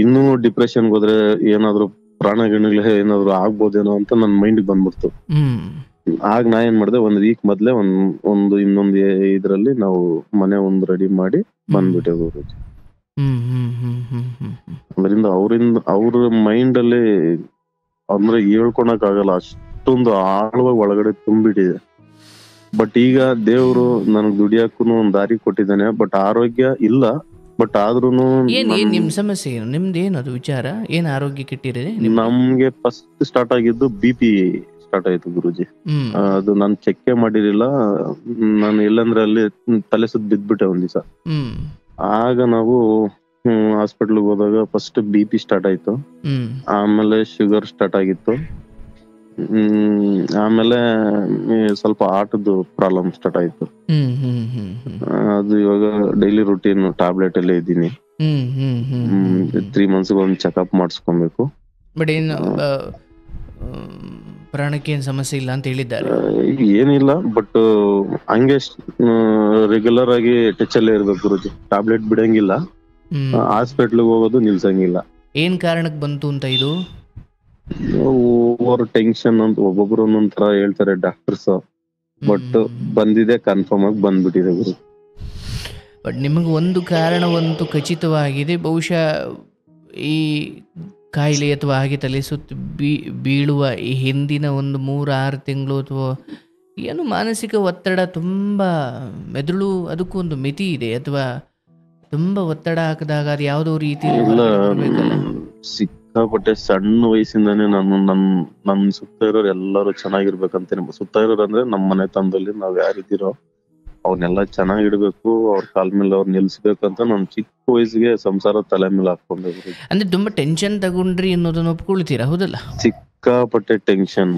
ಇನ್ನೂ ಡಿಪ್ರೆಷನ್ ಹೋದ್ರೆ ಏನಾದ್ರು ಪ್ರಾಣಗಣಗಳೇ ಏನಾದ್ರು ಆಗ್ಬೋದೇನೋ ಅಂತ ನನ್ ಮೈಂಡ್ ಬಂದ್ಬಿಡ್ತು. ಆಗ ನಾ ಏನ್ ಮಾಡಿದೆ, 1 week ಮೊದ್ಲೇ ಇನ್ನೊಂದು ಇದ್ರಲ್ಲಿ ನಾವು ಮನೆ ಒಂದು ರೆಡಿ ಮಾಡಿ ಬಂದ್ಬಿಟ್ಟೆ ಗುರುಜಿ. ಅದರಿಂದ ಅವ್ರ ಮೈಂಡ್ ಅಲ್ಲಿ ಅಂದ್ರೆ ಹೇಳ್ಕೊಳಕ್ ಆಗಲ್ಲ, ಅಷ್ಟೊಂದು ಆಳವಾಗಿ ಒಳಗಡೆ ತುಂಬಿಟ್ಟಿದೆ. ಬಟ್ ಈಗ ದೇವ್ರು ನನಗ್ ದುಡಿಯಾಕು ಒಂದ್ ದಾರಿ ಕೊಟ್ಟಿದ್ದಾನೆ. ಬಟ್ ಆರೋಗ್ಯ ಇಲ್ಲ. ಬಟ್ ಆದ್ರೂನು ನಿಮ್ ಸಮಸ್ಯೆ ಏನು? ನಿಮ್ದು ಏನದು ವಿಚಾರ? ಏನ್ ಆರೋಗ್ಯ ಕೆಟ್ಟಿದೆ? ನಮ್ಗೆ ಫಸ್ಟ್ ಸ್ಟಾರ್ಟ್ ಆಗಿದ್ದು BP ಸ್ಟಾರ್ಟ್ ಆಯ್ತು ಗುರುಜಿ. ಅದು ನಾನು ಚೆಕ್ ಮಾಡಿರಲಿಲ್ಲ. ನಾನು ಎಲ್ಲಂದ್ರೆ ಅಲ್ಲಿ ತಲೆ ಸುತ್ತ ಬಿದ್ಬಿಟ್ಟೆ ಒಂದ್ ದಿವಸ. ಆಗ ನಾವು ಹಾಸ್ಪಿಟ್ಲ್ಗೆ ಹೋದಾಗ ಫಸ್ಟ್ BP ಸ್ಟಾರ್ಟ್ ಆಯ್ತು, ಆಮೇಲೆ ಶುಗರ್ ಸ್ಟಾರ್ಟ್ ಆಗಿತ್ತು, ಆಮೇಲೆ ಸ್ವಲ್ಪ ಆಟದ್ದು ಪ್ರಾಬ್ಲಮ್ ಸ್ಟಾರ್ಟ್ ಆಯ್ತು. ಅದು ಇವಾಗ ಡೈಲಿ ರುಟೀನ್ ಟ್ಯಾಬ್ಲೆಟ್ ಎಲ್ಲ ಇದ್ದೀನಿ. 3 months ಒಂದು ಚೆಕಪ್ ಮಾಡಿಸ್ಕೊಬೇಕು. ಬಟ್ ಏನು ಪ್ರಾಣಕ್ಕೆ ಏನ್ ಸಮಸ್ಯೆ ಇಲ್ಲ ಅಂತ ಹೇಳಿದ್ದಾರೆ? ಏನಿಲ್ಲ, ಬಟ್ ಹಂಗೆ ರೆಗ್ಯುಲರ್ ಆಗಿ ಟಚ್ ಅಲ್ಲೇ ಇರ್ಬೇಕು ಗುರುಜಿ. ಟ್ಯಾಬ್ಲೆಟ್ ಬಿಡಂಗಿಲ್ಲ, ಹಾಸ್ಪಿಟ್ಲ್ಗೆ ಹೋಗೋದು ನಿಲ್ಸಂಗಿಲ್ಲ. ಏನ್ ಕಾರಣಕ್ಕೆ ಬಂತು ಅಂತ ಇದು? ಓವರ್ ಟೆನ್ಷನ್ ಅಂತ ಒಬ್ಬೊಬ್ರು ಒಂದೊಂಥರ ಹೇಳ್ತಾರೆ ಡಾಕ್ಟರ್ಸ್. ಬಟ್ ಬಂದಿದೆ, ಕನ್ಫರ್ಮ್ ಆಗಿ ಬಂದ್ಬಿಟ್ಟಿದೆ ಗುರು. ಬಟ್ ನಿಮಗೆ ಒಂದು ಕಾರಣವಂತೂ ಖಚಿತವಾಗಿದೆ, ಬಹುಶಃ ಈ ಕಾಯಿಲೆ ಅಥವಾ ಹಾಗೆ ತಲೆ ಸುತ್ತು ಬೀಳುವ ಈ ಹಿಂದಿನ ಒಂದು 3-6 ತಿಂಗಳು ಅಥವಾ ಏನು ಮಾನಸಿಕ ಒತ್ತಡ, ತುಂಬ ಮೆದುಳು ಅದಕ್ಕೂ ಒಂದು ಮಿತಿ ಇದೆ, ಅಥವಾ ತುಂಬ ಒತ್ತಡ ಹಾಕಿದಾಗ ಅದು ಯಾವುದೋ ರೀತಿ ಸಿಕ್ಕಾಪಟ್ಟೆ ಸಣ್ಣ ವಯಸ್ಸಿಂದಾನೇ ನನ್ನ ಸುತ್ತ ಇರೋರು ಎಲ್ಲರೂ ಚೆನ್ನಾಗಿರ್ಬೇಕಂತ. ಸುತ್ತ ಇರೋರು ಅಂದ್ರೆ ನಮ್ಮ ಮನೆ ತಂದಲ್ಲಿ ನಾವ್ ಯಾರಿದ್ದೀರೋ ಅವ್ರನ್ನೆಲ್ಲ ಚೆನ್ನಾಗಿಡ್ಬೇಕು, ಅವ್ರ ಕಾಲ್ ಮೇಲೆ ಅವ್ರು ನಿಲ್ಸ್ಬೇಕು ಅಂತ ನಾನು ಚಿಕ್ಕ ವಯಸ್ಸಿಗೆ ಸಂಸಾರ ತಲೆ ಮೇಲೆ ಹಾಕೊಂಡೆ. ಅಂದ್ರೆ ತುಂಬಾ ಟೆನ್ಷನ್ ತಗೊಂಡ್ರಿ ಅನ್ನೋದನ್ನ ಒಪ್ಕೊಳ್ತೀರಾ? ಹೌದಲ್ಲ, ಸಿಕ್ಕಾಪಟ್ಟೆ ಟೆನ್ಷನ್.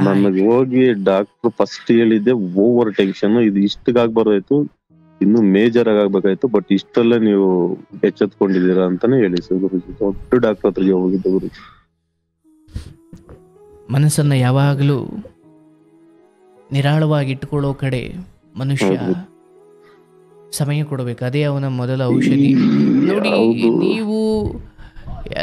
ನನಗೆ ಹೋಗಿ ಡಾಕ್ಟರ್ ಫಸ್ಟ್ ಹೇಳಿದ್ದೆ ಓವರ್ ಟೆನ್ಷನ್, ಇದು ಇಷ್ಟಿಗಾಗ್ಬಾರ್ದಾಯ್ತು, ಇನ್ನು ಮೇಜರ್ ಆಗ್ಬೇಕಾಯ್ತು, ಬಟ್ ಇಷ್ಟಲ್ಲೇ ನೀವು ಎಚ್ಚೆತ್ಕೊಂಡಿದ್ದೀರಾ ಅಂತಾನೆ ಹೇಳಿ ಗುರುಜಿ. ದೊಡ್ಡ ಡಾಕ್ಟರ್ ಹತ್ರಗೆ ಹೋಗಿದ್ದೆ ಗುರುಜಿ. ಮನಸ್ಸನ್ನ ಯಾವಾಗಲೂ ನಿರಾಳವಾಗಿ ಇಟ್ಕೊಳ್ಳೋ ಕಡೆ ಮನುಷ್ಯ ಸಮಯ ಕೊಡಬೇಕು, ಅದೇ ಅವನ ಮೊದಲ ಔಷಧಿ. ನೋಡಿ, ನೀವು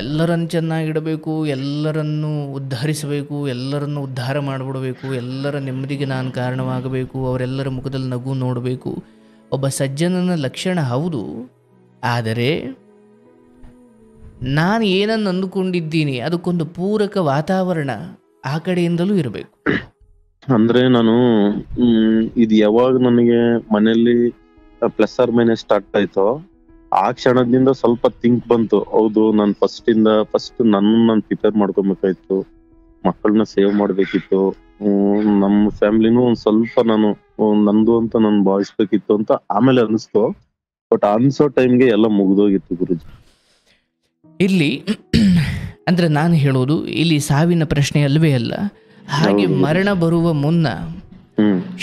ಎಲ್ಲರನ್ನು ಚೆನ್ನಾಗಿಡಬೇಕು, ಎಲ್ಲರನ್ನು ಉದ್ಧರಿಸಬೇಕು, ಎಲ್ಲರನ್ನು ಉದ್ಧಾರ ಮಾಡಿಬಿಡಬೇಕು, ಎಲ್ಲರ ನೆಮ್ಮದಿಗೆ ನಾನು ಕಾರಣವಾಗಬೇಕು, ಅವರೆಲ್ಲರ ಮುಖದಲ್ಲಿ ನಗು ನೋಡಬೇಕು, ಒಬ್ಬ ಸಜ್ಜನನ ಲಕ್ಷಣ ಹೌದು. ಆದರೆ ನಾನು ಏನನ್ನು ಅಂದುಕೊಂಡಿದ್ದೀನಿ ಅದಕ್ಕೊಂದು ಪೂರಕ ವಾತಾವರಣ ಆ ಕಡೆಯಿಂದಲೂ ಇರಬೇಕು. ಅಂದ್ರೆ ನಾನು ಇದು ಯಾವಾಗ ನನಗೆ ಮನೆಯಲ್ಲಿ ಪ್ಲಸ್ ಆರ್ ಮೈನಸ್ ಸ್ಟಾರ್ಟ್ ಆಯ್ತೋ ಆ ಕ್ಷಣದಿಂದ ಸ್ವಲ್ಪ ಥಿಂಕ್ ಬಂತು, ಹೌದು ನಾನು ಫಸ್ಟ್ ನಾನು ಪ್ರಿಪೇರ್ ಮಾಡ್ಕೊಬೇಕಾಯ್ತು, ಮಕ್ಕಳನ್ನ ಸೇವ್ ಮಾಡ್ಬೇಕಿತ್ತು, ನಮ್ಮ ಫ್ಯಾಮಿಲಿನೂ ಒಂದ್ ಸ್ವಲ್ಪ ನಾನು ನಂದು ಅಂತ ನಾನು ಭಾವಿಸ್ಬೇಕಿತ್ತು ಅಂತ ಆಮೇಲೆ ಅನಿಸ್ತು. ಬಟ್ ಅನ್ಸೋ ಟೈಮ್ಗೆ ಎಲ್ಲ ಮುಗ್ದೋಗಿತ್ತು ಗುರುಜಿ. ಇಲ್ಲಿ ಅಂದ್ರೆ ನಾನು ಹೇಳೋದು, ಇಲ್ಲಿ ಸಾವಿನ ಪ್ರಶ್ನೆ ಅಲ್ವೇ ಅಲ್ಲ. ಹಾಗೆ ಮರಣ ಬರುವ ಮುನ್ನ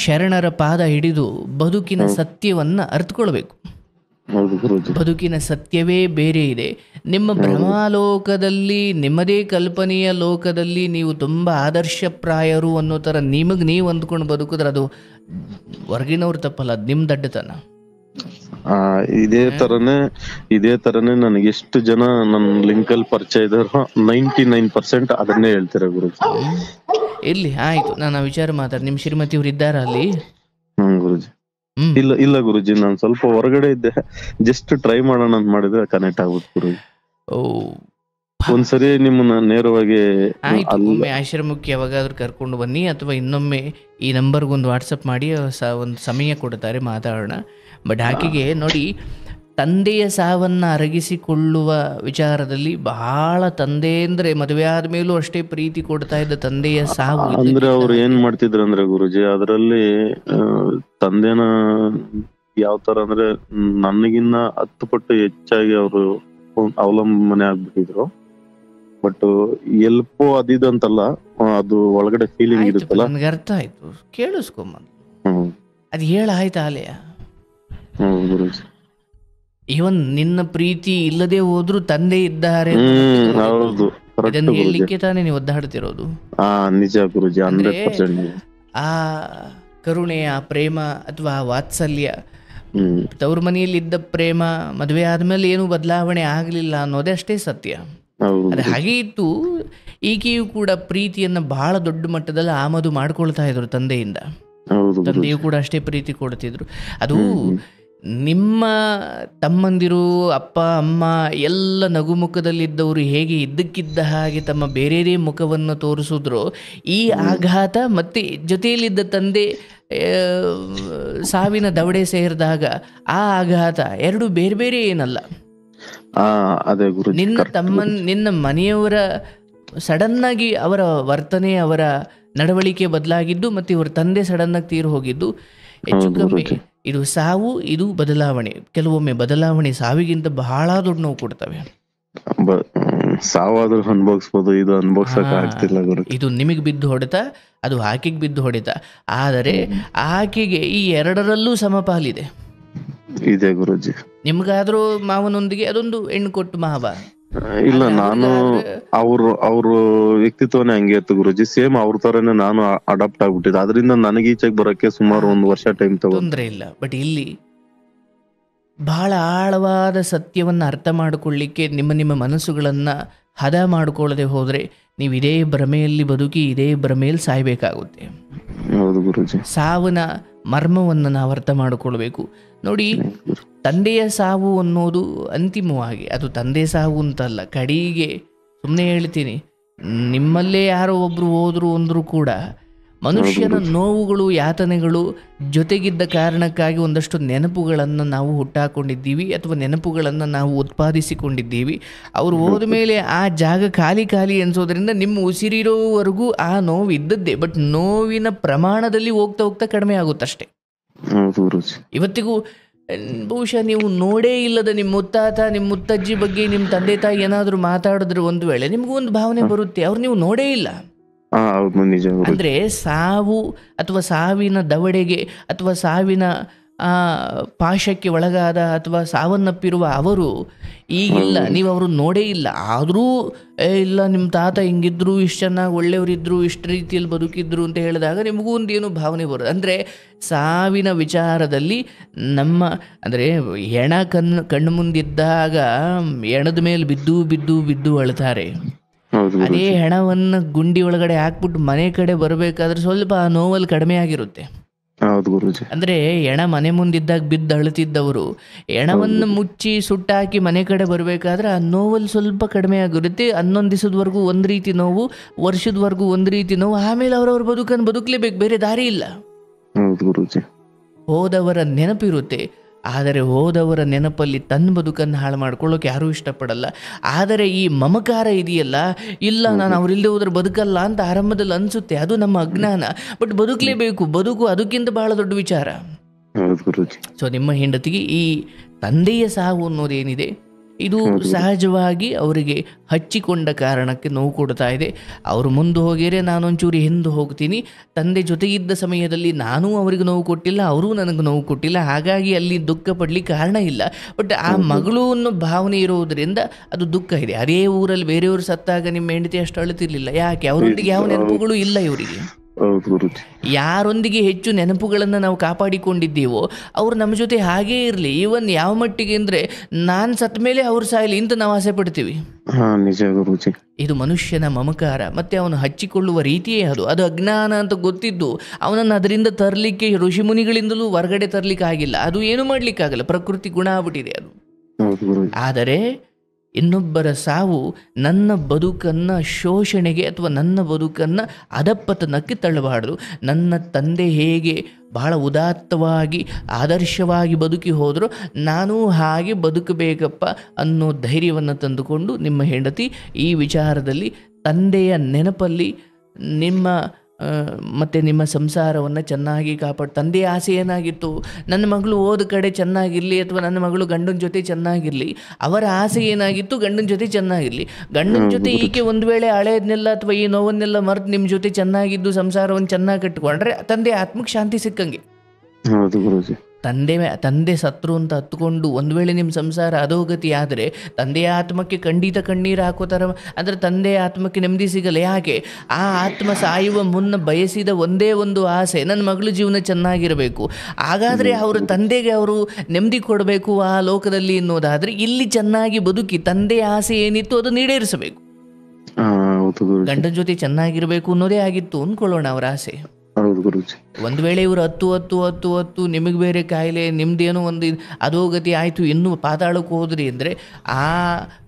ಶರಣರ ಪಾದ ಹಿಡಿದು ಬದುಕಿನ ಸತ್ಯವನ್ನ ಅರ್ಥಕೊಳ್ಬೇಕು. ಹೌದು ಗುರೂಜಿ. ಬದುಕಿನ ಸತ್ಯವೇ ಬೇರೆ ಇದೆ. ನಿಮ್ಮ ಭ್ರಮಾಲೋಕದಲ್ಲಿ, ನಿಮ್ಮದೇ ಕಲ್ಪನೆಯ ಲೋಕದಲ್ಲಿ ನೀವು ತುಂಬ ಆದರ್ಶಪ್ರಾಯರು ಅನ್ನೋ ಥರ ನಿಮಗೆ ನೀವು ಅಂದ್ಕೊಂಡು ಬದುಕಿದ್ರೆ ಅದು ಹೊರಗಿನವ್ರು ತಪ್ಪಲ್ಲ, ಅದು ನಿಮ್ಮ ದಡ್ಡತನ. ಇದೇ ತರನೇ ನನಗೆ ಎಷ್ಟು ಜನ ನನ್ನ ಲಿಂಕಲ್ಲಿ ಪರಿಚಯ ಇದಾರೋ 99% ಅದನ್ನೇ ಹೇಳ್ತಾರೆ ಗುರುಜಿ. ಇರ್ಲಿ, ಆಯ್ತು, ನಾನು ಆ ವಿಚಾರ ಮಾತಾಡಿ. ನಿಮ್ಮ ಶ್ರೀಮತಿ ಅವ್ರು ಇದ್ದಾರ ಅಲ್ಲಿ? ಗುರುಜಿ ಇಲ್ಲ ಗುರುಜಿ, ನಾನು ಸ್ವಲ್ಪ ಹೊರಗಡೆ ಇದ್ದೆ, ಜಸ್ಟ್ ಟ್ರೈ ಮಾಡೋಣ ಅಂತ ಮಾಡಿದ್ರೆ ಕನೆಕ್ಟ್ ಆಗುತ್ತೆ ಗುರುಜಿ. ಒಂದ್ಸರಿ ನಿಮ್ಮನ್ನ ನೇರವಾಗಿ ಆಯ್ತು, ಒಮ್ಮೆ ಆಶ್ರಮಕ್ಕೆ ಯಾವಾಗಾದ್ರೂ ಕರ್ಕೊಂಡು ಬನ್ನಿ, ಅಥವಾ ಇನ್ನೊಮ್ಮೆ ಈ ನಂಬರ್ಗೊಂದು ವಾಟ್ಸಪ್ ಮಾಡಿ ಒಂದು ಸಮಯ ಕೊಡ್ತಾರೆ, ಮಾತಾಡೋಣ. ಬಟ್ ಆಕೆಗೆ ನೋಡಿ, ತಂದೆಯ ಸಾವನ್ನು ಅರಗಿಸಿಕೊಳ್ಳುವ ವಿಚಾರದಲ್ಲಿ ಬಹಳ, ತಂದೆ ಅಂದ್ರೆ ಮದುವೆ ಆದ್ಮೇಲೂ ಅಷ್ಟೇ ಪ್ರೀತಿ ಕೊಡ್ತಾ ಇದ್ದ ತಂದೆಯ ಸಾವು ಅಂದ್ರೆ ಅವ್ರು ಏನ್ ಮಾಡ್ತಿದ್ರು ಅಂದ್ರೆ ಗುರುಜಿ, ಅದರಲ್ಲಿ ತಂದೆನ ಯಾವ ತರ ಅಂದ್ರೆ ನನಗಿನ್ನ 10 ಪಟ್ಟು ಹೆಚ್ಚಾಗಿ ಅವರು ಅವಲಂಬನೆ ಆಗ್ಬಿಟ್ಟಿದ್ರು. ಬಟ್ ಎಲ್ಪೋ ಅದಿದಂತಲ್ಲ, ಅದು ಒಳಗಡೆ ಫೀಲಿಂಗ್ ಇರುತ್ತಲ್ಲ. ನನ್ಗೆ ಅರ್ಥ ಆಯ್ತು, ಕೇಳಿಸ್ಕೊಂಬ. ಅದು ಆಯ್ತಾ ಅಲೆಯ? ಗುರುಜಿ, ಇವನ್ ನಿನ್ನ ಪ್ರೀತಿ ಇಲ್ಲದೆ ಹೋದ್ರು ತಂದೆ ಇದ್ದಾರೆ ಇದನ್ನ ಹೇಳಲಿಕ್ಕೆ ತಾನೇ ನೀವು ಒದ್ದಾಡ್ತಿರೋದು. ನಿಜ ಗುರುಜಿ, 100%. ಆ ಕರುಣೆ, ಆ ಪ್ರೇಮ ಅಥವಾ ವಾತ್ಸಲ್ಯ, ತವ್ರ ಮನೆಯಲ್ಲಿದ್ದ ಪ್ರೇಮ ಮದುವೆ ಆದ್ಮೇಲೆ ಏನು ಬದಲಾವಣೆ ಆಗ್ಲಿಲ್ಲ ಅನ್ನೋದೇ ಅಷ್ಟೇ ಸತ್ಯ. ಅದು ಹಾಗೆ ಇತ್ತು. ಈಕೆಯು ಕೂಡ ಪ್ರೀತಿಯನ್ನ ಬಹಳ ದೊಡ್ಡ ಮಟ್ಟದಲ್ಲಿ ಆಮದು ಮಾಡ್ಕೊಳ್ತಾ ಇದ್ರು ತಂದೆಯಿಂದ. ತಂದೆಯು ಕೂಡ ಅಷ್ಟೇ ಪ್ರೀತಿ ಕೊಡ್ತಿದ್ರು. ಅದು ನಿಮ್ಮ ತಮ್ಮಂದಿರು, ಅಪ್ಪ ಅಮ್ಮ ಎಲ್ಲ ನಗುಮುಖದಲ್ಲಿದ್ದವರು ಹೇಗೆ ಇದ್ದಕ್ಕಿದ್ದ ಹಾಗೆ ತಮ್ಮ ಬೇರೆಯದೇ ಮುಖವನ್ನು ತೋರಿಸಿದ್ರು, ಈ ಆಘಾತ ಮತ್ತೆ ಜೊತೆಯಲ್ಲಿದ್ದ ತಂದೆ ಸಾವಿನ ದವಡೆ ಸೇರಿದಾಗ ಆ ಆಘಾತ ಎರಡು ಬೇರೆ ಬೇರೆ ಏನಲ್ಲ. ನಿನ್ನ ಮನೆಯವರ ಸಡನ್ ಆಗಿ ಅವರ ವರ್ತನೆ, ಅವರ ನಡವಳಿಕೆ ಬದಲಾಗಿದ್ದು, ಮತ್ತೆ ಇವರ ತಂದೆ ಸಡನ್ ಆಗಿ ತೀರು ಹೋಗಿದ್ದು ಹೆಚ್ಚು ಕಮ್ಮಿ. ಇದು ಸಾವು, ಇದು ಬದಲಾವಣೆ. ಕೆಲವೊಮ್ಮೆ ಬದಲಾವಣೆ ಸಾವಿಗಿಂತ ಬಹಳ ದೊಡ್ಡ ನೋವು ಕೊಡ್ತವೆ. ಸಾವಾದ್ರೂ ಅನ್ಭವಿಸ್ಬೋದು, ಇದು ಅನ್ಭವಿಸಕ್ ಆಗ್ತಿಲ್ಲ ಗುರು. ಇದು ನಿಮಗೆ ಬಿದ್ದು ಹೊಡೆತ, ಅದು ಆಕೆಗೆ ಬಿದ್ದು ಹೊಡೆತ. ಆದರೆ ಆಕೆಗೆ ಈ ಎರಡರಲ್ಲೂ ಸಮಪಾಲಿದೆ. ಇದೆ ಗುರುಜಿ. ನಿಮ್ಗಾದ್ರೂ ಮಾವನೊಂದಿಗೆ ಅದೊಂದು ಹೆಣ್ಣು ಕೊಟ್ಟು ಮಾವ ಇಲ್ಲ, ನಾನು ಅವ್ರ ವ್ಯಕ್ತಿತ್ವನೇ ಹಂಗೆ ಇತ್ತು ಗುರುಜಿ. ಸೇಮ್ ಅವ್ರ ತರನೇ ನಾನು ಅಡಾಪ್ಟ್ ಆಗ್ಬಿಟ್ಟಿದ್ದೆ. ಅದರಿಂದ ನನಗೆ ಈಚೆಗೆ ಬರಕ್ಕೆ ಸುಮಾರು 1 ವರ್ಷ ಟೈಮ್ ತೊಂದ್ರೆ ಇಲ್ಲ. ಬಟ್ ಇಲ್ಲಿ ಬಹಳ ಆಳವಾದ ಸತ್ಯವನ್ನ ಅರ್ಥ ಮಾಡಿಕೊಳ್ಳಿಕ್ಕೆ ನಿಮ್ಮ ಮನಸ್ಸುಗಳನ್ನ ಹದ ಮಾಡಿಕೊಳ್ಳದೆ ಹೋದ್ರೆ ನೀವು ಇದೇ ಭ್ರಮೆಯಲ್ಲಿ ಬದುಕಿ ಇದೇ ಭ್ರಮೆಯಲ್ಲಿ ಸಾಯ್ಬೇಕಾಗುತ್ತೆ. ಹೌದು ಗುರುಜಿ. ಸಾವಿನ ಮರ್ಮವನ್ನು ನಾವು ಅರ್ಥ ಮಾಡಿಕೊಳ್ಬೇಕು. ನೋಡಿ, ತಂದೆಯ ಸಾವು ಅನ್ನೋದು ಅಂತಿಮವಾಗಿ ಅದು ತಂದೆ ಸಾವು ಅಂತಲ್ಲ. ಕಡೆಗೆ ಸುಮ್ಮನೆ ಹೇಳ್ತೀನಿ, ನಿಮ್ಮಲ್ಲೇ ಯಾರೋ ಒಬ್ರು ಹೋದ್ರು ಅಂದ್ರೂ ಕೂಡ ಮನುಷ್ಯನ ನೋವುಗಳು, ಯಾತನೆಗಳು ಜೊತೆಗಿದ್ದ ಕಾರಣಕ್ಕಾಗಿ ಒಂದಷ್ಟು ನೆನಪುಗಳನ್ನು ನಾವು ಹುಟ್ಟಾಕೊಂಡಿದ್ದೀವಿ ಅಥವಾ ನೆನಪುಗಳನ್ನು ನಾವು ಉತ್ಪಾದಿಸಿಕೊಂಡಿದ್ದೀವಿ. ಅವರು ಹೋದ ಮೇಲೆ ಆ ಜಾಗ ಖಾಲಿ ಅನ್ಸೋದ್ರಿಂದ ನಿಮ್ಮ ಉಸಿರಿರೋವರೆಗೂ ಆ ನೋವು ಇದ್ದದ್ದೇ. ಬಟ್ ನೋವಿನ ಪ್ರಮಾಣದಲ್ಲಿ ಹೋಗ್ತಾ ಹೋಗ್ತಾ ಕಡಿಮೆ ಆಗುತ್ತಷ್ಟೇ. ಇವತ್ತಿಗೂ ಬಹುಶಃ ನೀವು ನೋಡೇ ಇಲ್ಲದ ನಿಮ್ಮ ಮುತ್ತಾತ, ನಿಮ್ಮ ಮುತ್ತಜ್ಜಿ ಬಗ್ಗೆ ನಿಮ್ಮ ತಂದೆ ತಾಯಿ ಏನಾದರೂ ಮಾತಾಡಿದ್ರೆ ಒಂದು ವೇಳೆ ನಿಮಗೂ ಒಂದು ಭಾವನೆ ಬರುತ್ತೆ, ಅವ್ರು ನೀವು ನೋಡೇ ಇಲ್ಲ. ಅಂದ್ರೆ ಸಾವು ಅಥವಾ ಸಾವಿನ ದವಡೆಗೆ ಅಥವಾ ಸಾವಿನ ಪಾಶಕ್ಕೆ ಒಳಗಾದ ಅಥವಾ ಸಾವನ್ನಪ್ಪಿರುವ ಅವರು ಈಗಿಲ್ಲ, ನೀವು ಅವರು ನೋಡೇ ಇಲ್ಲ. ಆದರೂ ಇಲ್ಲ ನಿಮ್ಮ ತಾತ ಹಿಂಗಿದ್ರು, ಇಷ್ಟು ಚೆನ್ನಾಗಿ ಒಳ್ಳೆಯವರಿದ್ರು, ಇಷ್ಟು ರೀತಿಯಲ್ಲಿ ಬದುಕಿದ್ರು ಅಂತ ಹೇಳಿದಾಗ ನಿಮಗೂ ಒಂದು ಏನು ಭಾವನೆ ಬರೋದು. ಅಂದರೆ ಸಾವಿನ ವಿಚಾರದಲ್ಲಿ ಅಂದರೆ ಹೆಣ ಕಣ್ಣು ಮುಂದಿದ್ದಾಗ ಹೆಣದ ಮೇಲೆ ಬಿದ್ದು ಅಳ್ತಾರೆ. ಅದೇ ಹೆಣವನ್ನು ಗುಂಡಿ ಒಳಗಡೆ ಹಾಕ್ಬಿಟ್ಟು ಮನೆ ಕಡೆ ಬರಬೇಕಾದ್ರೆ ಸ್ವಲ್ಪ ಆ ನೋವಲ್ಲಿ ಕಡಿಮೆ ಆಗಿರುತ್ತೆ. ಅಂದ್ರೆ ಹೆಣ ಮನೆ ಮುಂದಿದ್ದಾಗ ಬಿದ್ದು ಅಳುತ್ತಿದ್ದವರು ಹೆಣವನ್ನು ಮುಚ್ಚಿ ಸುಟ್ಟಾಕಿ ಮನೆ ಕಡೆ ಬರಬೇಕಾದ್ರೆ ಆ ನೋವಲ್ಲಿ ಸ್ವಲ್ಪ ಕಡಿಮೆ ಆಗಿರುತ್ತೆ. 11 ದಿವಸದವರೆಗೂ ಒಂದು ರೀತಿ ನೋವು, ವರ್ಷದವರೆಗೂ ಒಂದು ರೀತಿ ನೋವು, ಆಮೇಲೆ ಅವರವ್ರ ಬದುಕಲೇಬೇಕು, ಬೇರೆ ದಾರಿ ಇಲ್ಲ. ಹೋದವರ ನೆನಪಿರುತ್ತೆ, ಆದರೆ ಹೋದವರ ನೆನಪಲ್ಲಿ ತನ್ನ ಬದುಕನ್ನು ಹಾಳು ಮಾಡ್ಕೊಳ್ಳೋಕೆ ಯಾರೂ ಇಷ್ಟಪಡಲ್ಲ. ಆದರೆ ಈ ಮಮಕಾರ ಇದೆಯಲ್ಲ, ಇಲ್ಲ ನಾನು ಅವರಿಲ್ಲದೆ ಹೋದ್ರೆ ಬದುಕಲ್ಲ ಅಂತ ಆರಂಭದಲ್ಲಿ ಅನಿಸುತ್ತೆ, ಅದು ನಮ್ಮ ಅಜ್ಞಾನ. ಬಟ್ ಬದುಕಲೇಬೇಕು, ಬದುಕು ಅದಕ್ಕಿಂತ ಬಹಳ ದೊಡ್ಡ ವಿಚಾರ. ಸೊ ನಿಮ್ಮ ಹೆಂಡತಿಗೆ ಈ ತಂದೆಯ ಸಾವು ಅನ್ನೋದೇನಿದೆ, ಇದು ಸಹಜವಾಗಿ ಅವರಿಗೆ ಹಚ್ಚಿಕೊಂಡ ಕಾರಣಕ್ಕೆ ನೋವು ಕೊಡ್ತಾ ಇದೆ. ಅವರು ಮುಂದೆ ಹೋಗಿರೆ ನಾನೊಂಚೂರು ಹಿಂದೆ ಹೋಗ್ತೀನಿ. ತಂದೆ ಜೊತೆಗಿದ್ದ ಸಮಯದಲ್ಲಿ ನಾನೂ ಅವರಿಗೆ ನೋವು ಕೊಟ್ಟಿಲ್ಲ, ಅವರೂ ನನಗೆ ನೋವು ಕೊಟ್ಟಿಲ್ಲ, ಹಾಗಾಗಿ ಅಲ್ಲಿ ದುಃಖ ಪಡ್ಲಿಕ್ಕೆ ಕಾರಣ ಇಲ್ಲ. ಬಟ್ ಆ ಮಗಳು ಅನ್ನೋ ಭಾವನೆ ಇರೋದ್ರಿಂದ ಅದು ದುಃಖ ಇದೆ. ಅದೇ ಊರಲ್ಲಿ ಬೇರೆಯವರು ಸತ್ತಾಗ ನಿಮ್ಮ ಹೆಂಡತಿ ಅಷ್ಟು ಅಳುತ್ತಿರ್ಲಿಲ್ಲ. ಯಾಕೆ? ಅವರೊಂದಿಗೆ ಯಾವ ನೆನಪುಗಳು ಇಲ್ಲ ಇವರಿಗೆ. ಯಾರೊಂದಿಗೆ ಹೆಚ್ಚು ನೆನಪುಗಳನ್ನು ನಾವು ಕಾಪಾಡಿಕೊಂಡಿದ್ದೀವೋ ಅವ್ರು ನಮ್ಮ ಜೊತೆ ಹಾಗೇ ಇರಲಿ. ಇವನ್ ಯಾವ ಮಟ್ಟಿಗೆ ಅಂದರೆ ನಾನು ಸತ್ತ ಮೇಲೆ ಅವ್ರು ಸಾಯಲಿ ಅಂತ ನಾವು ಆಸೆ ಪಡ್ತೀವಿ. ಇದು ಮನುಷ್ಯನ ಮಮಕಾರ, ಮತ್ತೆ ಅವನು ಹಚ್ಚಿಕೊಳ್ಳುವ ರೀತಿಯೇ ಅದು ಅಜ್ಞಾನ ಅಂತ ಗೊತ್ತಿದ್ದು ಅವನನ್ನು ಅದರಿಂದ ತರಲಿಕ್ಕೆ ಋಷಿಮುನಿಗಳಿಂದಲೂ ಹೊರಗಡೆ ತರಲಿಕ್ಕೆ ಆಗಿಲ್ಲ. ಅದು ಏನು ಮಾಡಲಿಕ್ಕಾಗಲ್ಲ, ಪ್ರಕೃತಿ ಗುಣ ಆಗ್ಬಿಟ್ಟಿದೆ ಅದು. ಆದರೆ ಇನ್ನೊಬ್ಬರ ಸಾವು ನನ್ನ ಬದುಕನ್ನು ಶೋಷಣೆಗೆ ಅಥವಾ ನನ್ನ ಬದುಕನ್ನು ಅಧಪತನಕ್ಕೆ ತಳ್ಳಬಾರ್ದು. ನನ್ನ ತಂದೆ ಹೇಗೆ ಬಹಳ ಉದಾತ್ತವಾಗಿ ಆದರ್ಶವಾಗಿ ಬದುಕಿ ಹೋದರೂ ನಾನು ಹಾಗೆ ಬದುಕಬೇಕಪ್ಪ ಅನ್ನೋ ಧೈರ್ಯವನ್ನು ತಂದುಕೊಂಡು ನಿಮ್ಮ ಹೆಂಡತಿ ಈ ವಿಚಾರದಲ್ಲಿ ತಂದೆಯ ನೆನಪಲ್ಲಿ ನಿಮ್ಮ ಸಂಸಾರವನ್ನು ಚೆನ್ನಾಗಿ ತಂದೆಯ ಆಸೆ ಏನಾಗಿತ್ತು? ನನ್ನ ಮಗಳು ಓದ ಕಡೆ ಚೆನ್ನಾಗಿರಲಿ ಅಥವಾ ನನ್ನ ಮಗಳು ಗಂಡನ ಜೊತೆ ಚೆನ್ನಾಗಿರಲಿ. ಅವರ ಆಸೆ ಏನಾಗಿತ್ತು? ಗಂಡನ ಜೊತೆ ಚೆನ್ನಾಗಿರಲಿ. ಗಂಡನ ಜೊತೆ ಈಕೆ ಒಂದು ವೇಳೆ ಹಳೆಯದನ್ನೆಲ್ಲ ಅಥವಾ ಈ ನೋವನ್ನೆಲ್ಲ ಮರೆತು ನಿಮ್ಮ ಜೊತೆ ಚೆನ್ನಾಗಿದ್ದು ಸಂಸಾರವನ್ನು ಚೆನ್ನಾಗಿ ಕಟ್ಟಿಕೊಂಡ್ರೆ ತಂದೆ ಆತ್ಮಕ್ಕೆ ಶಾಂತಿ ಸಿಕ್ಕಂಗೆ. ತಂದೆ ಸತ್ರು ಅಂತ ಹತ್ಕೊಂಡು ಒಂದು ವೇಳೆ ನಿಮ್ಮ ಸಂಸಾರ ಅಧೋಗತಿ ಆದರೆ ತಂದೆಯ ಆತ್ಮಕ್ಕೆ ಖಂಡಿತ ಕಣ್ಣೀರು ಹಾಕೋ ಥರ, ಅಂದರೆ ತಂದೆಯ ಆತ್ಮಕ್ಕೆ ನೆಮ್ಮದಿ ಸಿಗಲ್ಲ. ಯಾಕೆ? ಆ ಆತ್ಮ ಸಾಯುವ ಮುನ್ನ ಬಯಸಿದ ಒಂದೇ ಒಂದು ಆಸೆ ನನ್ನ ಮಗಳು ಜೀವನ ಚೆನ್ನಾಗಿರಬೇಕು. ಹಾಗಾದರೆ ಅವರ ತಂದೆಗೆ ಅವರು ನೆಮ್ಮದಿ ಕೊಡಬೇಕು ಆ ಲೋಕದಲ್ಲಿ ಅನ್ನೋದಾದರೆ ಇಲ್ಲಿ ಚೆನ್ನಾಗಿ ಬದುಕಿ ತಂದೆಯ ಆಸೆ ಏನಿತ್ತು ಅದು ಈಡೇರಿಸಬೇಕು. ಗಂಡನ ಜೊತೆ ಚೆನ್ನಾಗಿರಬೇಕು ಅನ್ನೋದೇ ಆಗಿತ್ತು ಅಂದ್ಕೊಳ್ಳೋಣ ಅವರ ಆಸೆ. ಒಂದು ವೇಳೆ ಇವರು ಹತ್ತು ನಿಮಗೆ ಬೇರೆ ಕಾಯಿಲೆ, ನಿಮ್ದೇನೋ ಒಂದು ಅಧೋಗತಿ ಆಯಿತು, ಇನ್ನೂ ಪಾತಾಳಕ್ಕೆ ಹೋದ್ರಿ ಅಂದರೆ ಆ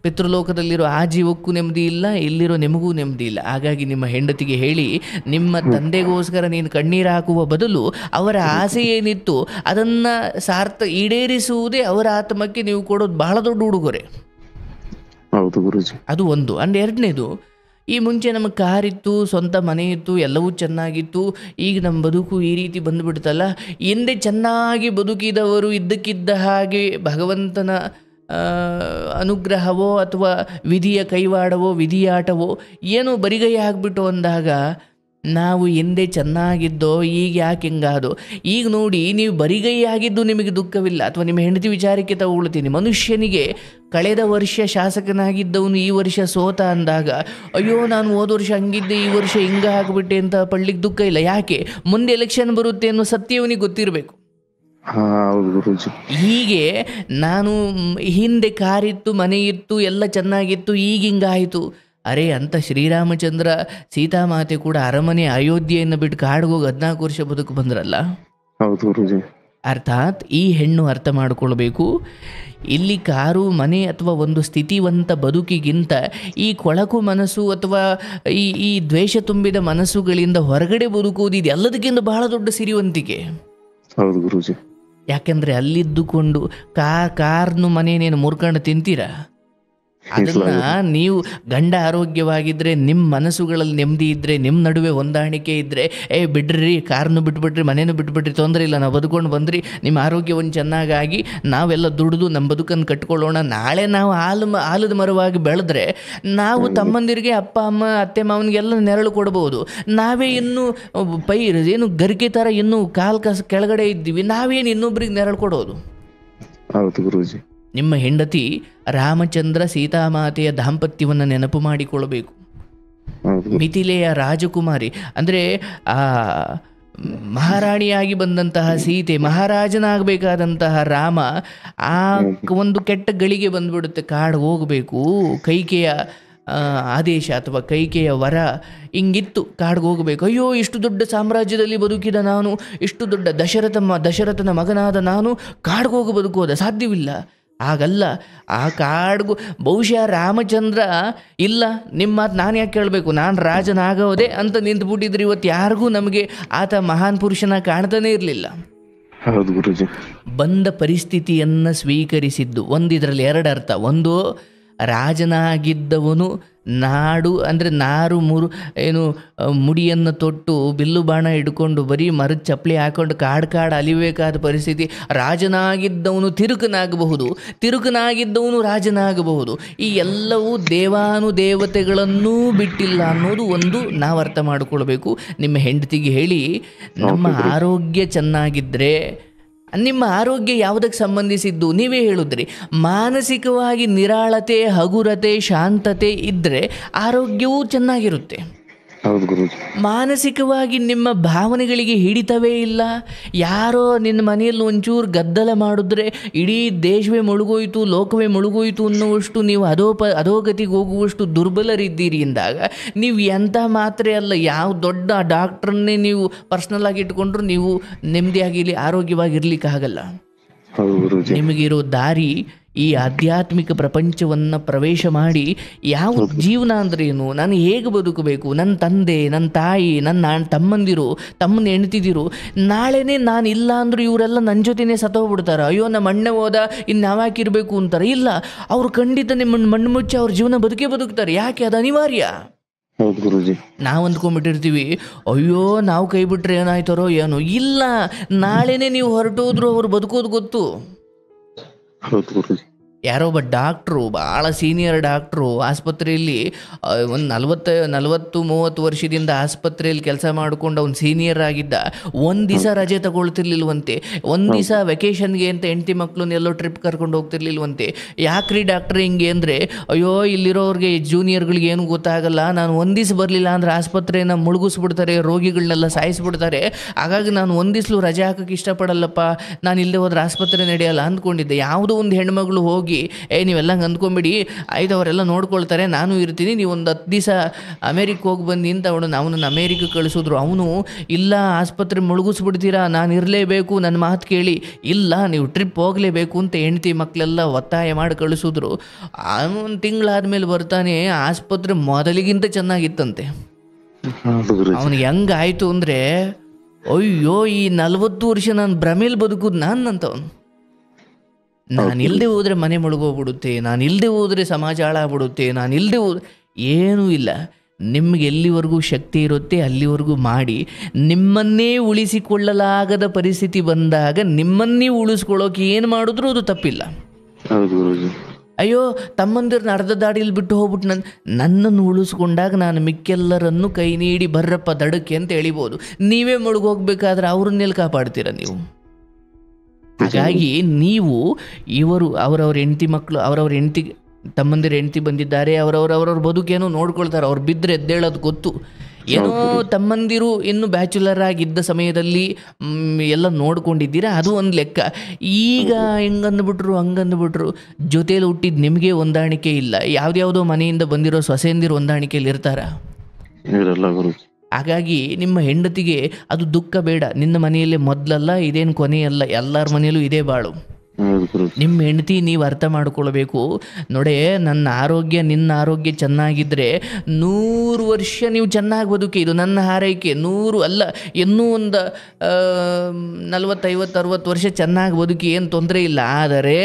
ಪಿತೃಲೋಕದಲ್ಲಿರೋ ಆ ಜೀವಕ್ಕೂ ನೆಮ್ಮದಿ ಇಲ್ಲ, ಇಲ್ಲಿರೋ ನಿಮಗೂ ನೆಮ್ಮದಿ ಇಲ್ಲ. ಹಾಗಾಗಿ ನಿಮ್ಮ ಹೆಂಡತಿಗೆ ಹೇಳಿ, ನಿಮ್ಮ ತಂದೆಗೋಸ್ಕರ ನೀನು ಕಣ್ಣೀರು ಹಾಕುವ ಬದಲು ಅವರ ಆಸೆ ಏನಿತ್ತು ಅದನ್ನು ಈಡೇರಿಸುವುದೇ ಅವರ ಆತ್ಮಕ್ಕೆ ನೀವು ಕೊಡೋದು ಬಹಳ ದೊಡ್ಡ ಉಡುಗೊರೆ. ಅದು ಒಂದು. ಅಂಡ್ ಎರಡನೇದು, ಈ ಮುಂಚೆ ನಮಗೆ ಕಾರಿತ್ತು, ಸ್ವಂತ ಮನೆ ಇತ್ತು, ಎಲ್ಲವೂ ಚೆನ್ನಾಗಿತ್ತು. ಈಗ ನಮ್ಮ ಬದುಕು ಈ ರೀತಿ ಬಂದುಬಿಡ್ತಲ್ಲ. ಹಿಂದೆ ಚೆನ್ನಾಗಿ ಬದುಕಿದವರು ಇದ್ದಕ್ಕಿದ್ದ ಹಾಗೆ ಭಗವಂತನ ಅನುಗ್ರಹವೋ ಅಥವಾ ವಿಧಿಯ ಕೈವಾಡವೋ ವಿಧಿಯಾಟವೋ ಏನೋ ಬರಿಗೈ ಆಗಿಬಿಟ್ಟು ಅಂದಾಗ ನಾವು ಹಿಂದೆ ಚೆನ್ನಾಗಿದ್ದೋ ಈಗ ಯಾಕೆ ಹಿಂಗಾದೋ. ಈಗ ನೋಡಿ, ನೀವು ಬರಿಗೈ ಆಗಿದ್ದು ನಿಮಗೆ ದುಃಖವಿಲ್ಲ, ಅಥವಾ ನಿಮ್ಮ ಹೆಂಡತಿ ವಿಚಾರಕ್ಕೆ ತಗೊಳ್ತೀನಿ. ಮನುಷ್ಯನಿಗೆ ಕಳೆದ ವರ್ಷ ಶಾಸಕನಾಗಿದ್ದವನು ಈ ವರ್ಷ ಸೋತ ಅಂದಾಗ ಅಯ್ಯೋ ನಾನು ಹೋದ ವರ್ಷ ಹಂಗಿದ್ದೆ ಈ ವರ್ಷ ಹಿಂಗ ಆಗಿಬಿಟ್ಟೆ ಅಂತ ಪಡ್ಲಿಕ್ಕೆ ದುಃಖ ಇಲ್ಲ. ಯಾಕೆ? ಮುಂದೆ ಎಲೆಕ್ಷನ್ ಬರುತ್ತೆ ಅನ್ನೋ ಸತ್ಯವನಿಗೆ ಗೊತ್ತಿರಬೇಕು. ಹೀಗೆ ನಾನು ಹಿಂದೆ ಕಾರಿತ್ತು, ಮನೆ ಇತ್ತು, ಎಲ್ಲ ಚೆನ್ನಾಗಿತ್ತು, ಈಗ ಹಿಂಗಾಯಿತು. ಅರೆ ಅಂತ ಶ್ರೀರಾಮಚಂದ್ರ ಸೀತಾಮಾತೆ ಕೂಡ ಅರಮನೆ ಅಯೋಧ್ಯೆಯನ್ನು ಬಿಟ್ಟು ಕಾಡಿಗೆ ಹೋಗಿ 14 ವರ್ಷ ಬದುಕು ಬಂದ್ರಲ್ಲ. ಅರ್ಥಾತ್ ಈ ಹೆಣ್ಣು ಅರ್ಥ ಮಾಡಿಕೊಳ್ಬೇಕು, ಇಲ್ಲಿ ಕಾರು ಮನೆ ಅಥವಾ ಒಂದು ಸ್ಥಿತಿವಂತ ಬದುಕಿಗಿಂತ ಈ ಕೊಳಕು ಮನಸ್ಸು ಅಥವಾ ಈ ದ್ವೇಷ ತುಂಬಿದ ಮನಸ್ಸುಗಳಿಂದ ಹೊರಗಡೆ ಬದುಕುವುದು ಇದು ಎಲ್ಲದಕ್ಕಿಂತ ಬಹಳ ದೊಡ್ಡ ಸಿರಿವಂತಿಕೆ. ಯಾಕೆಂದರೆ ಅಲ್ಲಿದ್ದುಕೊಂಡು ಕಾರ್ನು ಮನೇನೇನು ಮುರ್ಕೊಂಡು ತಿಂತೀರಾ? ಅದನ್ನ ನೀವು ಗಂಡ ಆರೋಗ್ಯವಾಗಿದ್ದರೆ, ನಿಮ್ಮ ಮನಸ್ಸುಗಳಲ್ಲಿ ನೆಮ್ಮದಿ ಇದ್ದರೆ, ನಿಮ್ಮ ನಡುವೆ ಹೊಂದಾಣಿಕೆ ಇದ್ದರೆ, ಬಿಡ್ರಿ ಕಾರ್ನು ಬಿಟ್ಬಿಟ್ರಿ, ಮನೇನು ಬಿಟ್ಬಿಟ್ರಿ, ತೊಂದರೆ ಇಲ್ಲ, ನಾವು ಬದುಕೊಂಡು ಬಂದ್ರಿ, ನಿಮ್ಮ ಆರೋಗ್ಯವನ್ನು ಚೆನ್ನಾಗಾಗಿ ನಾವೆಲ್ಲ ದುಡಿದು ನಮ್ಮ ಬದುಕನ್ನು ಕಟ್ಕೊಳ್ಳೋಣ. ನಾಳೆ ನಾವು ಆಲದ ಮರವಾಗಿ ಬೆಳೆದ್ರೆ ನಾವು ತಮ್ಮಂದಿರಿಗೆ, ಅಪ್ಪ ಅಮ್ಮ ಅತ್ತೆ ಮಾವನಿಗೆಲ್ಲ ನೆರಳು ಕೊಡ್ಬೋದು. ನಾವೇ ಇನ್ನೂ ಏನು ಗರಿಕೆ ಥರ ಇನ್ನೂ ಕೆಳಗಡೆ ಇದ್ದೀವಿ, ನಾವೇನು ಇನ್ನೊಬ್ರಿಗೆ ನೆರಳು ಕೊಡೋದು? ನಿಮ್ಮ ಹೆಂಡತಿ ರಾಮಚಂದ್ರ ಸೀತಾಮಾತೆಯ ದಾಂಪತ್ಯವನ್ನು ನೆನಪು ಮಾಡಿಕೊಳ್ಳಬೇಕು. ಮಿಥಿಲೆಯ ರಾಜಕುಮಾರಿ ಅಂದರೆ ಆ ಮಹಾರಾಣಿಯಾಗಿ ಬಂದಂತಹ ಸೀತೆ, ಮಹಾರಾಜನಾಗಬೇಕಾದಂತಹ ರಾಮ ಆ ಒಂದು ಕೆಟ್ಟ ಗಳಿಗೆ ಬಂದ್ಬಿಡುತ್ತೆ. ಕಾಡು ಹೋಗಬೇಕು, ಕೈಕೆಯ ಆದೇಶ ಅಥವಾ ಕೈಕೆಯ ವರ ಹಿಂಗಿತ್ತು, ಕಾಡಿಗೆ ಹೋಗಬೇಕು. ಅಯ್ಯೋ ಇಷ್ಟು ದೊಡ್ಡ ಸಾಮ್ರಾಜ್ಯದಲ್ಲಿ ಬದುಕಿದ ನಾನು, ಇಷ್ಟು ದೊಡ್ಡ ದಶರಥನ ಮಗನಾದ ನಾನು ಕಾಡಿಗೆ ಹೋಗಿ ಬದುಕೋದ? ಸಾಧ್ಯವಿಲ್ಲ. ಹಾಗಲ್ಲ. ಆ ಕಾಡ್ಗೂ ಬಹುಶಃ ರಾಮಚಂದ್ರ ಇಲ್ಲ ನಿಮ್ಮ ಮಾತು ನಾನು ಯಾಕೆ ಕೇಳಬೇಕು, ನಾನು ರಾಜನಾಗೋದೆ ಅಂತ ನಿಂತುಬಿಟ್ಟಿದ್ರೆ ಇವತ್ತು ಯಾರಿಗೂ ನಮಗೆ ಆತ ಮಹಾನ್ ಪುರುಷನ ಕಾಣ್ತಾನೆ ಇರಲಿಲ್ಲ. ಬಂದ ಪರಿಸ್ಥಿತಿಯನ್ನು ಸ್ವೀಕರಿಸಿದ್ದು. ಇದರಲ್ಲಿ 2 ಅರ್ಥ. ಒಂದು, ರಾಜನಾಗಿದ್ದವನು ನಾಡು ಅಂದರೆ ನಾರು ಮುಡಿಯನ್ನು ತೊಟ್ಟು ಬಿಲ್ಲು ಬಾಣ ಹಿಡ್ಕೊಂಡು ಬರೀ ಮರದ ಚಪ್ಪಲಿ ಹಾಕೊಂಡು ಕಾಡು ಅಲಿಬೇಕಾದ ಪರಿಸ್ಥಿತಿ. ರಾಜನಾಗಿದ್ದವನು ತಿರುಕನಾಗಿದ್ದವನು ರಾಜನಾಗಬಹುದು. ಈ ಎಲ್ಲವೂ ದೇವಾನುದೇವತೆಗಳನ್ನೂ ಬಿಟ್ಟಿಲ್ಲ ಅನ್ನೋದು ಒಂದು ನಾವು ಅರ್ಥ ಮಾಡಿಕೊಳ್ಬೇಕು. ನಿಮ್ಮ ಹೆಂಡತಿಗೆ ಹೇಳಿ, ನಮ್ಮ ಆರೋಗ್ಯ ಚೆನ್ನಾಗಿದ್ದರೆ, ನಿಮ್ಮ ಆರೋಗ್ಯ ಯಾವುದಕ್ಕೆ ಸಂಬಂಧಿಸಿದ್ದು ನೀವೇ ಹೇಳಿದ್ರಿ, ಮಾನಸಿಕವಾಗಿ ನಿರಾಳತೆ, ಹಗುರತೆ, ಶಾಂತತೆ ಇದ್ದರೆ ಆರೋಗ್ಯವೂ ಚೆನ್ನಾಗಿರುತ್ತೆ. ಮಾನಸಿಕವಾಗಿ ನಿಮ್ಮ ಭಾವನೆಗಳಿಗೆ ಹಿಡಿತವೇ ಇಲ್ಲ. ಯಾರೋ ನಿನ್ನ ಮನೆಯಲ್ಲಿ ಒಂಚೂರು ಗದ್ದಲ ಮಾಡಿದ್ರೆ ಇಡೀ ದೇಶವೇ ಮುಳುಗೋಯ್ತು, ಲೋಕವೇ ಮುಳುಗೋಯ್ತು ಅನ್ನುವಷ್ಟು ನೀವು ಅಧೋಗತಿಗೆ ಹೋಗುವಷ್ಟು ದುರ್ಬಲರಿದ್ದೀರಿ ಎಂದಾಗ ನೀವು ಎಂಥ ಮಾತ್ರೆ ಅಲ್ಲ, ಯಾವ ದೊಡ್ಡ ಡಾಕ್ಟ್ರನ್ನೇ ನೀವು ಪರ್ಸ್ನಲ್ ಆಗಿ ಇಟ್ಕೊಂಡ್ರು ನೀವು ನೆಮ್ಮದಿಯಾಗಿ ಆರೋಗ್ಯವಾಗಿರ್ಲಿಕ್ಕಾಗಲ್ಲ. ನಿಮಗಿರೋ ದಾರಿ ಈ ಆಧ್ಯಾತ್ಮಿಕ ಪ್ರಪಂಚವನ್ನು ಪ್ರವೇಶ ಮಾಡಿ ಯಾವ ಜೀವನ ಅಂದ್ರೆ ಏನು, ನಾನು ಹೇಗೆ ಬದುಕಬೇಕು, ನನ್ನ ತಂದೆ, ನನ್ನ ತಾಯಿ, ನನ್ನ ತಮ್ಮಂದಿರು, ತಮ್ಮನ ಹೆಣ್ತಿದಿರು, ನಾಳೆನೇ ನಾನು ಇಲ್ಲ ಅಂದರೂ ಇವರೆಲ್ಲ ನನ್ನ ಜೊತೆನೇ ಸತ್ತೋಗ್ಬಿಡ್ತಾರೆ. ಅಯ್ಯೋ ನಮ್ಮ ಅಣ್ಣ ಹೋದ, ಇನ್ನು ನಾವ್ಯಾಕಿರಬೇಕು ಅಂತಾರೆ. ಇಲ್ಲ, ಅವರು ಖಂಡಿತ ನಿಮ್ಮನ್ನು ಮಣ್ಣು ಮುಚ್ಚಿ ಅವ್ರ ಜೀವನ ಬದುಕ್ತಾರೆ. ಯಾಕೆ? ಅದು ಅನಿವಾರ್ಯ. ನಾವು ಅಂದ್ಕೊಂಡ್ಬಿಟ್ಟಿರ್ತೀವಿ, ಅಯ್ಯೋ ನಾವು ಕೈ ಬಿಟ್ರೆ ಏನಾಯ್ತಾರೋ ಏನೋ. ಇಲ್ಲ, ನಾಳೆನೇ ನೀವು ಹೊರಟೋದ್ರು ಅವ್ರು ಬದುಕೋದು ಗೊತ್ತು. ಯಾರೋ ಒಬ್ಬ ಡಾಕ್ಟ್ರು, ಭಾಳ ಸೀನಿಯರ್ ಡಾಕ್ಟ್ರು ಆಸ್ಪತ್ರೆಯಲ್ಲಿ ಒಂದು 40-30 ವರ್ಷದಿಂದ ಆಸ್ಪತ್ರೆಯಲ್ಲಿ ಕೆಲಸ ಮಾಡಿಕೊಂಡು ಅವ್ನು ಸೀನಿಯರ್ ಆಗಿದ್ದ. ಒಂದು ದಿವಸ ರಜೆ ತಗೊಳ್ತಿರ್ಲಿಲ್ವಂತೆ, ಒಂದು ದಿವಸ ವೆಕೇಷನ್ಗೆ ಅಂತ ಹೆಂಡತಿ ಮಕ್ಕಳನ್ನ ಎಲ್ಲೋ ಟ್ರಿಪ್ ಕರ್ಕೊಂಡು ಹೋಗ್ತಿರ್ಲಿಲ್ವಂತೆ. ಯಾಕ್ರಿ ಡಾಕ್ಟ್ರ್ ಹಿಂಗೆ ಅಂದರೆ, ಅಯ್ಯೋ ಇಲ್ಲಿರೋರಿಗೆ ಜೂನಿಯರ್ಗಳಿಗೆ ಏನು ಗೊತ್ತಾಗಲ್ಲ, ನಾನು ಒಂದು ದಿವಸ ಬರಲಿಲ್ಲ ಅಂದರೆ ಆಸ್ಪತ್ರೆನ ಮುಳುಗಿಸ್ಬಿಡ್ತಾರೆ, ರೋಗಿಗಳನ್ನೆಲ್ಲ ಸಾಯಿಸ್ಬಿಡ್ತಾರೆ, ಹಾಗಾಗಿ ನಾನು ಒಂದು ದಿವಸಲು ರಜೆ ಹಾಕೋಕ್ಕೆ ಇಷ್ಟಪಡಲ್ಲಪ್ಪ, ನಾನು ಇಲ್ಲದೆ ಹೋದ್ರೆ ಆಸ್ಪತ್ರೆ ನಡೆಯಲ್ಲ ಅಂದ್ಕೊಂಡಿದ್ದೆ. ಯಾವುದೋ ಒಂದು ಹೆಣ್ಮಗಳು ಹೋಗಿ, ನೀವೆಲ್ಲ ಅಂದ್ಕೊಂಬಿಡಿ, ಆಯ್ತು ಅವರೆಲ್ಲ ನೋಡ್ಕೊಳ್ತಾರೆ, ನಾನು ಇರ್ತೀನಿ, ನೀವು ಒಂದು 10 ದಿವಸ ಅಮೇರಿಕ ಹೋಗಿ ಬಂದು ಅಂತ ಅವನನ್ನು ಅಮೇರಿಕ ಕಳಿಸಿದ್ರು. ಅವನು ಇಲ್ಲ, ಆಸ್ಪತ್ರೆ ಮುಳುಗಿಸ್ಬಿಡ್ತೀರಾ, ನಾನು ಇರಲೇಬೇಕು, ನನ್ನ ಮಾತು ಕೇಳಿ, ಇಲ್ಲ ನೀವು ಟ್ರಿಪ್ ಹೋಗಲೇಬೇಕು ಅಂತ ಹೆಂಡತಿ ಮಕ್ಕಳೆಲ್ಲ ಒತ್ತಾಯ ಮಾಡಿ ಕಳಿಸಿದ್ರು. ಒಂದು ತಿಂಗಳಾದ್ಮೇಲೆ ಬರ್ತಾನೆ, ಆಸ್ಪತ್ರೆ ಮೊದಲಿಗಿಂತ ಚೆನ್ನಾಗಿತ್ತಂತೆ. ಅವನಿಗೆ ಹೆಂಗಾಯ್ತು ಅಂದರೆ, ಅಯ್ಯೋ ಈ 40 ವರ್ಷ ನಾನು ಭ್ರಮೇಲಿ ಬದುಕುದು ನಾನಂತವನು. ನಾನು ಇಲ್ಲದೆ ಹೋದರೆ ಮನೆ ಮುಳುಗೋಗ್ಬಿಡುತ್ತೆ, ನಾನು ಇಲ್ಲದೆ ಹೋದರೆ ಸಮಾಜ ಹಾಳಾಗ್ಬಿಡುತ್ತೆ, ನಾನು ಇಲ್ಲದೆ ಹೋದ್ರೆ ಏನೂ ಇಲ್ಲ. ನಿಮಗೆ ಎಲ್ಲಿವರೆಗೂ ಶಕ್ತಿ ಇರುತ್ತೆ ಅಲ್ಲಿವರೆಗೂ ಮಾಡಿ. ನಿಮ್ಮನ್ನೇ ಉಳಿಸಿಕೊಳ್ಳಲಾಗದ ಪರಿಸ್ಥಿತಿ ಬಂದಾಗ ನಿಮ್ಮನ್ನೇ ಉಳಿಸ್ಕೊಳ್ಳೋಕೆ ಏನು ಮಾಡಿದ್ರೂ ಅದು ತಪ್ಪಿಲ್ಲ. ಅಯ್ಯೋ ತಮ್ಮಂದಿರನ್ನ ಅರ್ಧ ದಾಡಿಯಲ್ಲಿ ಬಿಟ್ಟು ಹೋಗ್ಬಿಟ್ಟು ನನ್ನನ್ನು ಉಳಿಸ್ಕೊಂಡಾಗ ನಾನು ಮಿಕ್ಕೆಲ್ಲರನ್ನು ಕೈ ನೀಡಿ ಬರ್ರಪ್ಪ ದಡಕ್ಕೆ ಅಂತ ಎಳಿಬೋದು. ನೀವೇ ಮುಳುಗೋಗ್ಬೇಕಾದ್ರೆ ಅವ್ರನ್ನೆಲ್ಲಿ ಕಾಪಾಡ್ತೀರ ನೀವು? ಹಾಗಾಗಿ ನೀವು ಅವರವ್ರ ಹೆಂಡತಿ ಮಕ್ಕಳು, ಅವರವ್ರ ಹೆಂಡತಿ ತಮ್ಮಂದಿರ ಹೆಂಡತಿ ಬಂದಿದ್ದಾರೆ, ಅವರವ್ರ ಬದುಕೇನೋ ನೋಡ್ಕೊಳ್ತಾರೆ, ಅವ್ರು ಬಿದ್ದರೆ ಎದ್ದೇಳೋದು ಗೊತ್ತು. ಏನೋ ತಮ್ಮಂದಿರು ಇನ್ನು ಬ್ಯಾಚುಲರ್ ಆಗಿದ್ದ ಸಮಯದಲ್ಲಿ ಎಲ್ಲ ನೋಡ್ಕೊಂಡಿದ್ದೀರಾ, ಅದು ಒಂದು ಲೆಕ್ಕ. ಈಗ ಹಂಗಂದ್ಬಿಟ್ರು ಜೊತೇಲಿ ಹುಟ್ಟಿದ ನಿಮಗೆ ಹೊಂದಾಣಿಕೆ ಇಲ್ಲ. ಯಾವ್ದ್ಯಾವುದೋ ಮನೆಯಿಂದ ಬಂದಿರೋ ಸೊಸೆಯಂದಿರು ಹೊಂದಾಣಿಕೆಯಲ್ಲಿ ಇರ್ತಾರ? ಹಾಗಾಗಿ ನಿಮ್ಮ ಹೆಂಡತಿಗೆ ಅದು ದುಃಖ ಬೇಡ. ನಿನ್ನ ಮನೆಯಲ್ಲೇ ಮೊದಲಲ್ಲ, ಇದೇನು ಕೊನೆಯಲ್ಲ, ಎಲ್ಲರ ಮನೆಯಲ್ಲೂ ಇದೇ ಬಾಳು. ನಿಮ್ಮ ಹೆಂಡತಿ ನೀವು ಅರ್ಥ ಮಾಡ್ಕೊಳ್ಬೇಕು, ನೋಡೇ ನನ್ನ ಆರೋಗ್ಯ ನಿನ್ನ ಆರೋಗ್ಯ ಚೆನ್ನಾಗಿದ್ದರೆ 100 ವರ್ಷ ನೀವು ಚೆನ್ನಾಗಿ ಬದುಕಿ, ಇದು ನನ್ನ ಹಾರೈಕೆ. 100 ಅಲ್ಲ, ಇನ್ನೂ ಒಂದು 40, 50, 60 ವರ್ಷ ಚೆನ್ನಾಗಿ ಬದುಕಿ, ಏನು ತೊಂದರೆ ಇಲ್ಲ. ಆದರೆ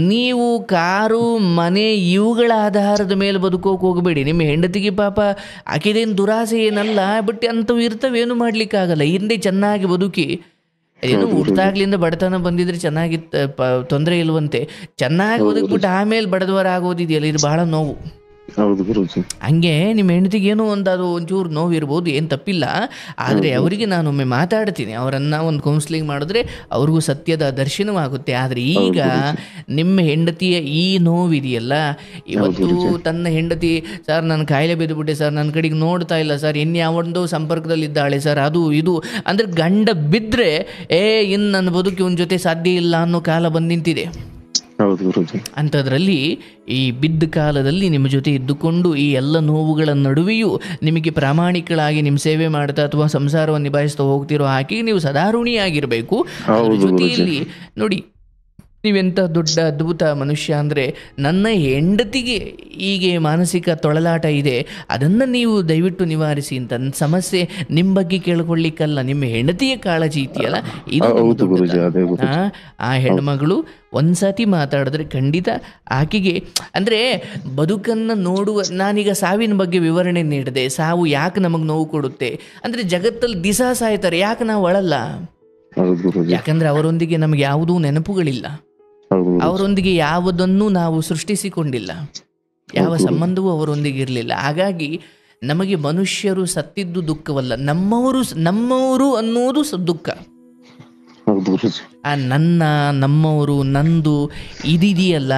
ನೀವು ಕಾರು, ಮನೆ ಇವುಗಳ ಆಧಾರದ ಮೇಲೆ ಬದುಕೋಕೆ ಹೋಗಬೇಡಿ. ನಿಮ್ಮ ಹೆಂಡತಿಗೆ ಪಾಪ ಆಕೆದೇನು ದುರಾಸೆ ಏನಲ್ಲ, ಬಟ್ ಅಂಥವು ಇರ್ತವೇನು ಮಾಡಲಿಕ್ಕಾಗಲ್ಲ. ಹಿಂದೆ ಚೆನ್ನಾಗಿ ಬದುಕಿ, ಏನು ಹುಟ್ಟಾಗ್ಲಿಂದ ಬಡತನ ಬಂದಿದ್ರೆ ಚೆನ್ನಾಗಿತ್ತು, ತೊಂದರೆ ಇಲ್ವಂತೆ. ಚೆನ್ನಾಗಿ ಬದುಕ್ಬಿಟ್ಟು ಆಮೇಲೆ ಬಡದವರ ಆಗೋದಿದೆಯಲ್ಲ, ಇದು ಬಹಳ ನೋವು. ಹಂಗೆ ನಿಮ್ಮ ಹೆಂಡತಿಗೆ ಏನೋ ಅದು ಒಂಚೂರು ನೋವು ಇರ್ಬೋದು, ಏನು ತಪ್ಪಿಲ್ಲ. ಆದರೆ ಅವರಿಗೆ ನಾನೊಮ್ಮೆ ಮಾತಾಡ್ತೀನಿ, ಅವರನ್ನು ಒಂದು ಕೌನ್ಸಿಲಿಂಗ್ ಮಾಡಿದ್ರೆ ಅವ್ರಿಗೂ ಸತ್ಯದ ದರ್ಶನವಾಗುತ್ತೆ. ಆದರೆ ಈಗ ನಿಮ್ಮ ಹೆಂಡತಿಯ ಈ ನೋವಿದೆಯಲ್ಲ, ಇವತ್ತು ತನ್ನ ಹೆಂಡತಿ, ಸರ್ ನಾನು ಕಾಯಿಲೆ ಬಿದ್ದುಬಿಟ್ಟೆ ಸರ್, ನನ್ನ ಕಡೆಗೆ ನೋಡ್ತಾ ಇಲ್ಲ ಸರ್, ಇನ್ಯಾವೊಂದೋ ಸಂಪರ್ಕದಲ್ಲಿದ್ದಾಳೆ ಸರ್, ಅದು ಇದು ಅಂದರೆ ಗಂಡ ಬಿದ್ದರೆ ಇನ್ನು ನನ್ನ ಬದುಕಿ ಇವನ ಜೊತೆ ಸಾಧ್ಯ ಇಲ್ಲ ಅನ್ನೋ ಕಾಲ ಬಂದು ನಿಂತಿದೆ. ಅಂಥದ್ರಲ್ಲಿ ಈ ಬಿದ್ದ ಕಾಲದಲ್ಲಿ ನಿಮ್ಮ ಜೊತೆ ಇದ್ದುಕೊಂಡು ಈ ಎಲ್ಲ ನೋವುಗಳ ನಡುವೆಯೂ ನಿಮಗೆ ಪ್ರಾಮಾಣಿಕಳಾಗಿ ನಿಮ್ಮ ಸೇವೆ ಮಾಡ್ತಾ ಅಥವಾ ಸಂಸಾರವನ್ನು ನಿಭಾಯಿಸ್ತಾ ಹೋಗ್ತಿರೋ ಹಾಕಿ ನೀವು ಸದಾ ಋಣಿಯಾಗಿರಬೇಕು. ಅದ್ರ ಜೊತೆಯಲ್ಲಿ ನೋಡಿ, ನೀವೆಂಥ ದೊಡ್ಡ ಅದ್ಭುತ ಮನುಷ್ಯ ಅಂದರೆ, ನನ್ನ ಹೆಂಡತಿಗೆ ಹೀಗೆ ಮಾನಸಿಕ ತೊಳಲಾಟ ಇದೆ, ಅದನ್ನು ನೀವು ದಯವಿಟ್ಟು ನಿವಾರಿಸಿ ಅಂತ. ನನ್ನ ಸಮಸ್ಯೆ ನಿಮ್ಮ ಬಗ್ಗೆ ಕೇಳ್ಕೊಳ್ಳಿಕ್ಕಲ್ಲ, ನಿಮ್ಮ ಹೆಂಡತಿಯ ಕಾಳಜಿ ಇದೆಯಲ್ಲ, ಇದು ದೊಡ್ಡತನ. ಆ ಹೆಣ್ಮಗಳು ಒಂದ್ಸತಿ ಮಾತಾಡಿದ್ರೆ ಖಂಡಿತ ಆಕೆಗೆ ಅಂದರೆ ಬದುಕನ್ನು ನೋಡುವ, ನಾನೀಗ ಸಾವಿನ ಬಗ್ಗೆ ವಿವರಣೆ ನೀಡಿದೆ. ಸಾವು ಯಾಕೆ ನಮಗೆ ನೋವು ಕೊಡುತ್ತೆ ಅಂದರೆ, ಜಗತ್ತಲ್ಲಿ ದಿಸ ಸಾಯ್ತಾರೆ, ಯಾಕೆ ನಾವು ಅಳಲ್ಲ? ಯಾಕಂದ್ರೆ ಅವರೊಂದಿಗೆ ನಮಗೆ ಯಾವುದೂ ನೆನಪುಗಳಿಲ್ಲ, ಅವರೊಂದಿಗೆ ಯಾವುದನ್ನು ನಾವು ಸೃಷ್ಟಿಸಿಕೊಂಡಿಲ್ಲ, ಯಾವ ಸಂಬಂಧವೂ ಅವರೊಂದಿಗೆ ಇರಲಿಲ್ಲ. ಹಾಗಾಗಿ ನಮಗೆ ಮನುಷ್ಯರು ಸತ್ತಿದ್ದು ದುಃಖವಲ್ಲ, ನಮ್ಮವರು ಅನ್ನೋದು ದುಃಖ. ಆ ನಮ್ಮವರು, ನಂದು ಇದಿದೆಯಲ್ಲ,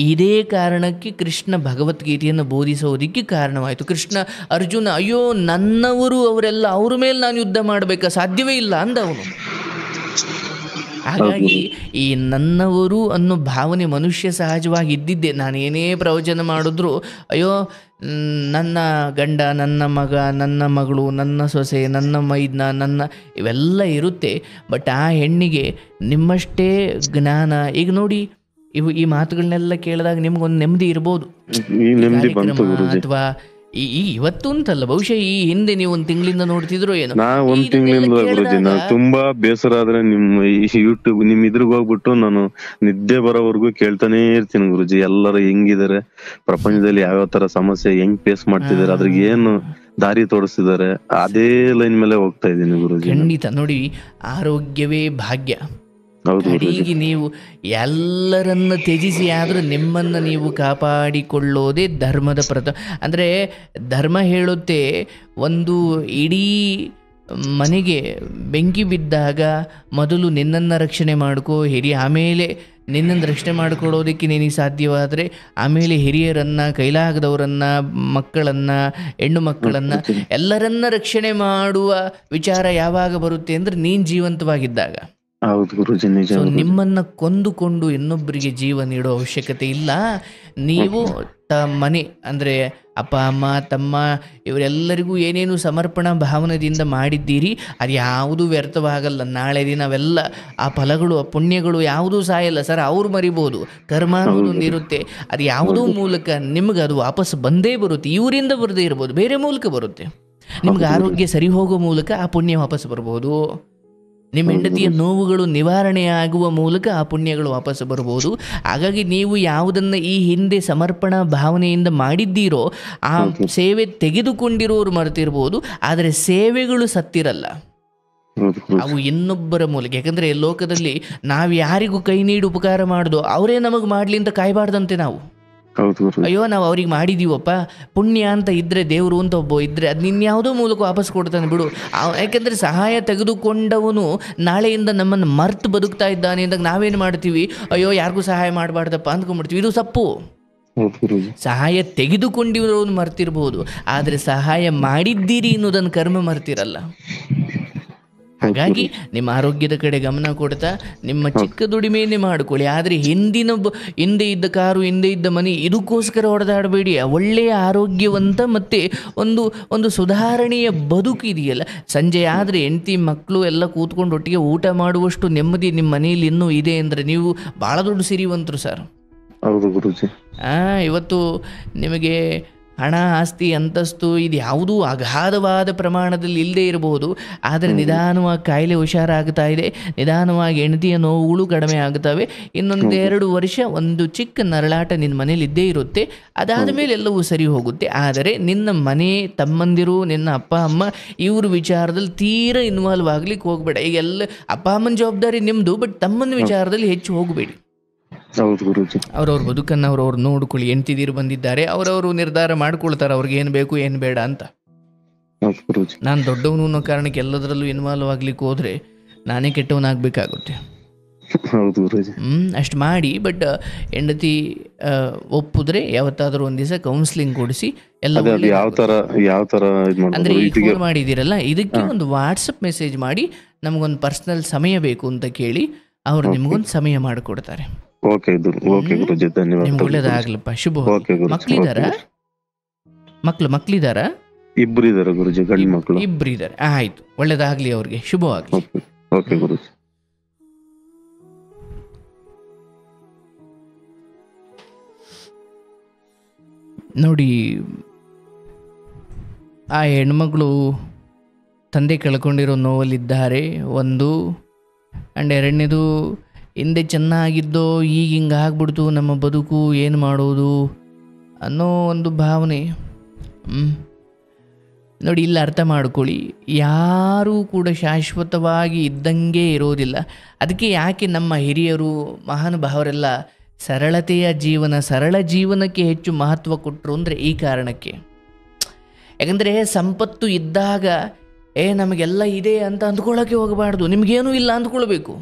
ಇದೇ ಕಾರಣಕ್ಕೆ ಕೃಷ್ಣ ಭಗವದ್ಗೀತೆಯನ್ನು ಬೋಧಿಸೋದಕ್ಕೆ ಕಾರಣವಾಯಿತು. ಕೃಷ್ಣ ಅರ್ಜುನ, ಅಯ್ಯೋ ನನ್ನವರು ಅವರೆಲ್ಲ, ಅವ್ರ ಮೇಲೆ ನಾನು ಯುದ್ಧ ಮಾಡಬೇಕಾ, ಸಾಧ್ಯವೇ ಇಲ್ಲ ಅಂದವನು. ಹಾಗಾಗಿ ಈ ನನ್ನವರು ಅನ್ನೋ ಭಾವನೆ ಮನುಷ್ಯ ಸಹಜವಾಗಿ ಇದ್ದಿದ್ದೆ. ನಾನು ಏನೇ ಪ್ರವಚನ ಮಾಡಿದ್ರು, ಅಯ್ಯೋ ನನ್ನ ಗಂಡ, ನನ್ನ ಮಗ, ನನ್ನ ಮಗಳು, ನನ್ನ ಸೊಸೆ, ನನ್ನ ಮೈದ್ನ, ನನ್ನ ಇವೆಲ್ಲ ಇರುತ್ತೆ. ಬಟ್ ಆ ಹೆಣ್ಣಿಗೆ ನಿಮ್ಮಷ್ಟೇ ಜ್ಞಾನ, ಈಗ ನೋಡಿ ಈ ಮಾತುಗಳನ್ನೆಲ್ಲ ಕೇಳಿದಾಗ ನಿಮ್ಗೊಂದು ನೆಮ್ಮದಿ ಇರ್ಬೋದು, ಅಥವಾ ಇವತ್ತು ಅಂತಲ್ಲ, ಬಹುಶಃ ಈ ಹಿಂದೆ ನೀವು ಒಂದ್ ತಿಂಗಳಿಂದ ನೋಡ್ತಿದ್ರು ಏನೋ. ಒಂದ್ ತಿಂಗಳಿಂದ ಗುರುಜಿ ನಾನು ತುಂಬಾ ಬೇಸರ ಆದ್ರೆ ನಿಮ್ಮ ಯೂಟ್ಯೂಬ್ ನಿಮ್ ಇದ್ರಿಗೆ ಹೋಗ್ಬಿಟ್ಟು ನಾನು ನಿದ್ದೆ ಬರೋವರೆಗೂ ಕೇಳ್ತಾನೆ ಇರ್ತೀನಿ ಗುರುಜಿ. ಎಲ್ಲರೂ ಹೆಂಗಿದಾರೆ, ಪ್ರಪಂಚದಲ್ಲಿ ಯಾವ್ಯಾವ ತರ ಸಮಸ್ಯೆ ಹೆಂಗ್ ಫೇಸ್ ಮಾಡ್ತಿದಾರೆ, ಅದ್ರಿಗೆ ಏನು ದಾರಿ ತೋರಿಸ್ತಿದ್ದಾರೆ, ಅದೇ ಲೈನ್ ಮೇಲೆ ಹೋಗ್ತಾ ಇದ್ದೀನಿ ಗುರುಜಿ. ಖಂಡಿತ ನೋಡಿ, ಆರೋಗ್ಯವೇ ಭಾಗ್ಯ. ಕಡೆಗೆ ನೀವು ಎಲ್ಲರನ್ನ ತ್ಯಜಿಸಿ ಆದರೂ ನಿಮ್ಮನ್ನು ನೀವು ಕಾಪಾಡಿಕೊಳ್ಳೋದೇ ಧರ್ಮದ ಅಂದರೆ ಧರ್ಮ ಹೇಳುತ್ತೆ, ಒಂದು ಇಡೀ ಮನೆಗೆ ಬೆಂಕಿ ಬಿದ್ದಾಗ ಮೊದಲು ನಿನ್ನನ್ನು ರಕ್ಷಣೆ ಮಾಡ್ಕೋ ಆಮೇಲೆ ನಿನ್ನನ್ನು ರಕ್ಷಣೆ ಮಾಡಿಕೊಳ್ಳೋದಕ್ಕೆ ನಿನಗೆ ಸಾಧ್ಯವಾದರೆ ಆಮೇಲೆ ಹಿರಿಯರನ್ನು, ಕೈಲಾಗದವರನ್ನು, ಮಕ್ಕಳನ್ನು, ಹೆಣ್ಣು ಮಕ್ಕಳನ್ನು ಎಲ್ಲರನ್ನ ರಕ್ಷಣೆ ಮಾಡುವ ವಿಚಾರ ಯಾವಾಗ ಬರುತ್ತೆ ಅಂದರೆ ನೀನು ಜೀವಂತವಾಗಿದ್ದಾಗ. ನಿಮ್ಮನ್ನ ಕೊಂದುಕೊಂಡು ಇನ್ನೊಬ್ಬರಿಗೆ ಜೀವ ನೀಡೋ ಅವಶ್ಯಕತೆ ಇಲ್ಲ. ನೀವು ಮನೆ ಅಂದರೆ ಅಪ್ಪ ಅಮ್ಮ ತಮ್ಮ ಇವರೆಲ್ಲರಿಗೂ ಏನೇನು ಸಮರ್ಪಣಾ ಭಾವನೆಯಿಂದ ಮಾಡಿದ್ದೀರಿ, ಅದು ಯಾವುದೂ ವ್ಯರ್ಥವಾಗಲ್ಲ. ನಾಳೆ ದಿನ ಅವೆಲ್ಲ ಆ ಫಲಗಳು, ಆ ಪುಣ್ಯಗಳು ಯಾವುದೂ ಸಾಯಲ್ಲ ಸರ್. ಅವ್ರು ಮರಿಬೋದು, ಕರ್ಮ ಅನ್ನೋದೊಂದು ಇರುತ್ತೆ, ಅದು ಯಾವುದೋ ಮೂಲಕ ನಿಮ್ಗೆ ಅದು ವಾಪಸ್ ಬಂದೇ ಬರುತ್ತೆ. ಇವರಿಂದ ಬರದೇ ಇರ್ಬೋದು, ಬೇರೆ ಮೂಲಕ ಬರುತ್ತೆ. ನಿಮ್ಗೆ ಆರೋಗ್ಯ ಸರಿ ಹೋಗೋ ಮೂಲಕ ಆ ಪುಣ್ಯ ವಾಪಸ್ ಬರ್ಬೋದು. ನಿಮ್ಮ ಹೆಂಡತಿಯ ನೋವುಗಳು ನಿವಾರಣೆಯಾಗುವ ಮೂಲಕ ಆ ಪುಣ್ಯಗಳು ವಾಪಸ್ ಬರ್ಬೋದು. ಹಾಗಾಗಿ ನೀವು ಯಾವುದನ್ನು ಈ ಹಿಂದೆ ಸಮರ್ಪಣಾ ಭಾವನೆಯಿಂದ ಮಾಡಿದ್ದೀರೋ ಆ ಸೇವೆ ತೆಗೆದುಕೊಂಡಿರೋರು ಮರೆತಿರ್ಬೋದು, ಆದರೆ ಸೇವೆಗಳು ಸತ್ತಿರಲ್ಲ, ಅವು ಇನ್ನೊಬ್ಬರ ಮೂಲಕ. ಯಾಕಂದರೆ ಲೋಕದಲ್ಲಿ ನಾವು ಯಾರಿಗೂ ಕೈ ನೀಡಿ ಉಪಕಾರ ಮಾಡೋದು, ಅವರೇ ನಮಗೆ ಮಾಡಲಿ ಅಂತ ಕಾಯಬಾರ್ದಂತೆ ನಾವು. ಅಯ್ಯೋ ನಾವು ಅವ್ರಿಗೆ ಮಾಡಿದೀವಪ್ಪ, ಪುಣ್ಯ ಅಂತ ಇದ್ರೆ, ದೇವರು ಅಂತ ಒಬ್ಬ ಇದ್ರೆ ಅದು ಇನ್ಯಾವುದೋ ಮೂಲಕ ವಾಪಸ್ ಕೊಡ್ತಾನೆ ಬಿಡು. ಯಾಕೆಂದರೆ ಸಹಾಯ ತೆಗೆದುಕೊಂಡವನು ನಾಳೆಯಿಂದ ನಮ್ಮನ್ನು ಮರ್ತು ಬದುಕ್ತಾ ಇದ್ದಾನೆ ಅಂದಾಗ ನಾವೇನು ಮಾಡ್ತೀವಿ, ಅಯ್ಯೋ ಯಾರಿಗೂ ಸಹಾಯ ಮಾಡಬಾರ್ದಪ್ಪ ಅಂದ್ಕೊಂಡ್ಬಿಡ್ತೀವಿ. ಇದು ತಪ್ಪು. ಸಹಾಯ ತೆಗೆದುಕೊಂಡಿರೋನು ಮರ್ತಿರ್ಬೋದು, ಆದರೆ ಸಹಾಯ ಮಾಡಿದ್ದೀರಿ ಅನ್ನೋದನ್ನು ಕರ್ಮ ಮರ್ತಿರಲ್ಲ. ಹಾಗಾಗಿ ನಿಮ್ಮ ಆರೋಗ್ಯದ ಕಡೆ ಗಮನ ಕೊಡ್ತಾ ನಿಮ್ಮ ಚಿಕ್ಕ ದುಡಿಮೆಯನ್ನೇ ಮಾಡಿಕೊಳ್ಳಿ. ಆದರೆ ಹಿಂದೆ ಇದ್ದ ಕಾರು, ಹಿಂದೆ ಇದ್ದ ಮನೆ, ಇದಕ್ಕೋಸ್ಕರ ಹೊಡೆದಾಡಬೇಡಿ. ಒಳ್ಳೆಯ ಆರೋಗ್ಯವಂತ ಮತ್ತು ಒಂದು ಸುಧಾರಣೆಯ ಬದುಕು ಇದೆಯಲ್ಲ, ಸಂಜೆ ಆದರೆ ಹೆಂಡತಿ ಮಕ್ಕಳು ಎಲ್ಲ ಕೂತ್ಕೊಂಡು ಒಟ್ಟಿಗೆ ಊಟ ಮಾಡುವಷ್ಟು ನೆಮ್ಮದಿ ನಿಮ್ಮ ಮನೆಯಲ್ಲಿ ಇನ್ನೂ ಇದೆ ಅಂದರೆ ನೀವು ಭಾಳ ದೊಡ್ಡ ಸಿರಿವಂತರು ಸರ್. ಇವತ್ತು ನಿಮಗೆ ಹಣ, ಆಸ್ತಿ, ಅಂತಸ್ತು ಇದು ಯಾವುದೂ ಅಗಾಧವಾದ ಪ್ರಮಾಣದಲ್ಲಿ ಇಲ್ಲದೆ ಇರಬಹುದು, ಆದರೆ ನಿಧಾನವಾಗಿ ಕಾಯಿಲೆ ಹುಷಾರಾಗ್ತಾ ಇದೆ, ನಿಧಾನವಾಗಿ ಹೆಂಡತಿಯ ನೋವುಗಳು ಕಡಿಮೆ ಆಗ್ತವೆ. ಇನ್ನೊಂದೆರಡು ವರ್ಷ ಒಂದು ಚಿಕ್ಕ ನರಳಾಟ ನಿನ್ನ ಮನೇಲಿ ಇದ್ದೇ ಇರುತ್ತೆ, ಅದಾದ ಮೇಲೆ ಎಲ್ಲವೂ ಸರಿ ಹೋಗುತ್ತೆ. ಆದರೆ ನಿನ್ನ ಮನೆ, ತಮ್ಮಂದಿರು, ನಿನ್ನ ಅಪ್ಪ ಅಮ್ಮ ಇವ್ರ ವಿಚಾರದಲ್ಲಿ ತೀರಾ ಇನ್ವಾಲ್ವ್ ಆಗ್ಲಿಕ್ಕೆ ಹೋಗಬೇಡ. ಈಗ ಎಲ್ಲ ಅಪ್ಪ ಅಮ್ಮನ ಜವಾಬ್ದಾರಿ ನಿಮ್ಮದು, ಬಟ್ ತಮ್ಮನ ವಿಚಾರದಲ್ಲಿ ಹೆಚ್ಚು ಹೋಗಬೇಡಿ. ಅವ್ರವ್ರ ಬದುಕನ್ನು ಅವ್ರವ್ರು ನೋಡ್ಕೊಳ್ಳಿ. ಹೆಂಡ್ತಿದೀರು ಬಂದಿದ್ದಾರೆ, ಅವರವರು ನಿರ್ಧಾರ ಮಾಡ್ಕೊಳ್ತಾರೆ ಅವ್ರಿಗೆ ಏನು ಬೇಕು ಏನು ಬೇಡ ಅಂತ. ನಾನು ದೊಡ್ಡವನು ಅನ್ನೋ ಕಾರಣಕ್ಕೆ ಎಲ್ಲದರಲ್ಲೂ ಇನ್ವಾಲ್ವ್ ಆಗ್ಲಿಕ್ಕೆ ಹೋದ್ರೆ ನಾನೇ ಕೆಟ್ಟವನಾಗಬೇಕಾಗುತ್ತೆ. ಅಷ್ಟು ಮಾಡಿ. ಬಟ್ ಹೆಂಡತಿ ಒಪ್ಪಿದ್ರೆ ಯಾವತ್ತಾದ್ರೂ ಒಂದ್ ದಿವಸ ಕೌನ್ಸಿಲಿಂಗ್ ಕೊಡಿಸಿ ಎಲ್ಲ ಅಂದ್ರೆ ಈಗ ಫೋನ್ ಮಾಡಿದಿರಲ್ಲ, ಇದಕ್ಕೆ ಒಂದು ವಾಟ್ಸಪ್ ಮೆಸೇಜ್ ಮಾಡಿ ನಮಗೊಂದು ಪರ್ಸನಲ್ ಸಮಯ ಬೇಕು ಅಂತ ಕೇಳಿ ಅವ್ರು ನಿಮ್ಗೊಂದು ಸಮಯ ಮಾಡಿಕೊಡ್ತಾರೆ. ನಿಮ್ಗೆ ಒಳ್ಳೇದಾಗ್ಲಪ್ಪ, ಶುಭ. ಮಕ್ಳಿದಾರ? ಮಕ್ಳಿದಾರ? ಇಬ್ಬರಿದ್ದಾರೆ ಗುರುಜಿ, ಗಂಡು ಮಕ್ಕಳು ಇಬ್ಬರಿದ್ದಾರೆ. ಆಯ್ತು, ಒಳ್ಳೇದಾಗ್ಲಿ ಅವ್ರಿಗೆ, ಶುಭವಾಗ್ಲಿ. ನೋಡಿ, ಆ ಹೆಣ್ಮಗಳು ತಂದೆ ಕಳ್ಕೊಂಡಿರೋ ನೋವಲ್ಲಿದ್ದಾರೆ ಒಂದು. ಆ್ಯಂಡ್ ಎರಡನೇದು, ಹಿಂದೆ ಚೆನ್ನಾಗಿದ್ದೋ ಈಗ ಹಿಂಗೆ ಆಗ್ಬಿಡ್ತು ನಮ್ಮ ಬದುಕು, ಏನು ಮಾಡೋದು ಅನ್ನೋ ಒಂದು ಭಾವನೆ. ನೋಡಿ, ಇಲ್ಲಿ ಅರ್ಥ ಮಾಡ್ಕೊಳ್ಳಿ, ಯಾರೂ ಕೂಡ ಶಾಶ್ವತವಾಗಿ ಇದ್ದಂಗೆ ಇರೋದಿಲ್ಲ. ಅದಕ್ಕೆ ಯಾಕೆ ನಮ್ಮ ಹಿರಿಯರು ಮಹಾನುಭಾವರೆಲ್ಲ ಸರಳತೆಯ ಜೀವನ, ಸರಳ ಜೀವನಕ್ಕೆ ಹೆಚ್ಚು ಮಹತ್ವ ಕೊಟ್ಟರು ಅಂದರೆ ಈ ಕಾರಣಕ್ಕೆ. ಯಾಕಂದರೆ ಸಂಪತ್ತು ಇದ್ದಾಗ ನಮಗೆಲ್ಲ ಇದೆ ಅಂತ ಅಂದ್ಕೊಳ್ಳೋಕ್ಕೆ ಹೋಗಬಾರ್ದು. ನಿಮಗೇನೂ ಇಲ್ಲ ಅಂದ್ಕೊಳ್ಬೇಕು.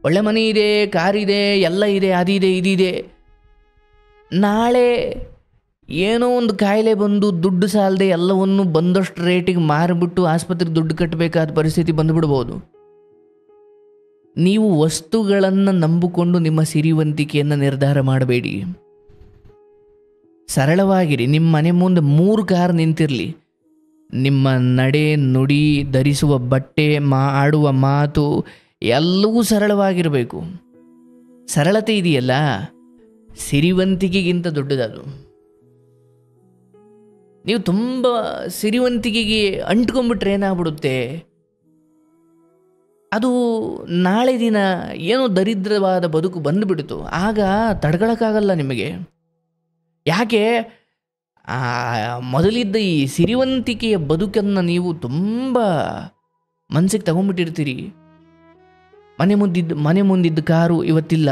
ಒಳ್ಳೆ ಮನೆ ಇದೆ, ಕಾರಿದೆ, ಎಲ್ಲ ಇದೆ, ಅದಿದೆ, ಇದಿದೆ. ನಾಳೆ ಏನೋ ಒಂದು ಕಾಯಿಲೆ ಬಂದು ದುಡ್ಡು ಸಾಲದೆ ಎಲ್ಲವನ್ನು ಬಂದಷ್ಟು ರೇಟಿಗೆ ಮಾರಿಬಿಟ್ಟು ಆಸ್ಪತ್ರೆಗೆ ದುಡ್ಡು ಕಟ್ಟಬೇಕಾದ ಪರಿಸ್ಥಿತಿ ಬಂದುಬಿಡ್ಬೋದು. ನೀವು ವಸ್ತುಗಳನ್ನು ನಂಬಿಕೊಂಡು ನಿಮ್ಮ ಸಿರಿವಂತಿಕೆಯನ್ನು ನಿರ್ಧಾರ ಮಾಡಬೇಡಿ. ಸರಳವಾಗಿರಿ. ನಿಮ್ಮ ಮನೆ ಮುಂದೆ 3 ಕಾರ್ ನಿಂತಿರಲಿ, ನಿಮ್ಮ ನಡೆ ನುಡಿ, ಧರಿಸುವ ಬಟ್ಟೆ, ಆಡುವ ಮಾತು ಎಲ್ಲವೂ ಸರಳವಾಗಿರಬೇಕು. ಸರಳತೆ ಇದೆಯಲ್ಲ, ಸಿರಿವಂತಿಕೆಗಿಂತ ದೊಡ್ಡದದು. ನೀವು ತುಂಬ ಸಿರಿವಂತಿಕೆಗೆ ಅಂಟ್ಕೊಂಡ್ಬಿಟ್ರೆ ಏನಾಗ್ಬಿಡುತ್ತೆ, ಅದು ನಾಳೆ ದಿನ ಏನೋ ದರಿದ್ರವಾದ ಬದುಕು ಬಂದುಬಿಡ್ತು. ಆಗ ತಡ್ಕೊಳಕ್ಕಾಗಲ್ಲ ನಿಮಗೆ. ಯಾಕೆ ಮೊದಲಿದ್ದ ಈ ಸಿರಿವಂತಿಕೆಯ ಬದುಕನ್ನು ನೀವು ತುಂಬ ಮನಸ್ಸಿಗೆ ತಗೊಂಡ್ಬಿಟ್ಟಿರ್ತೀರಿ. ಮನೆ ಮುಂದಿದ್ದ ಕಾರು ಇವತ್ತಿಲ್ಲ,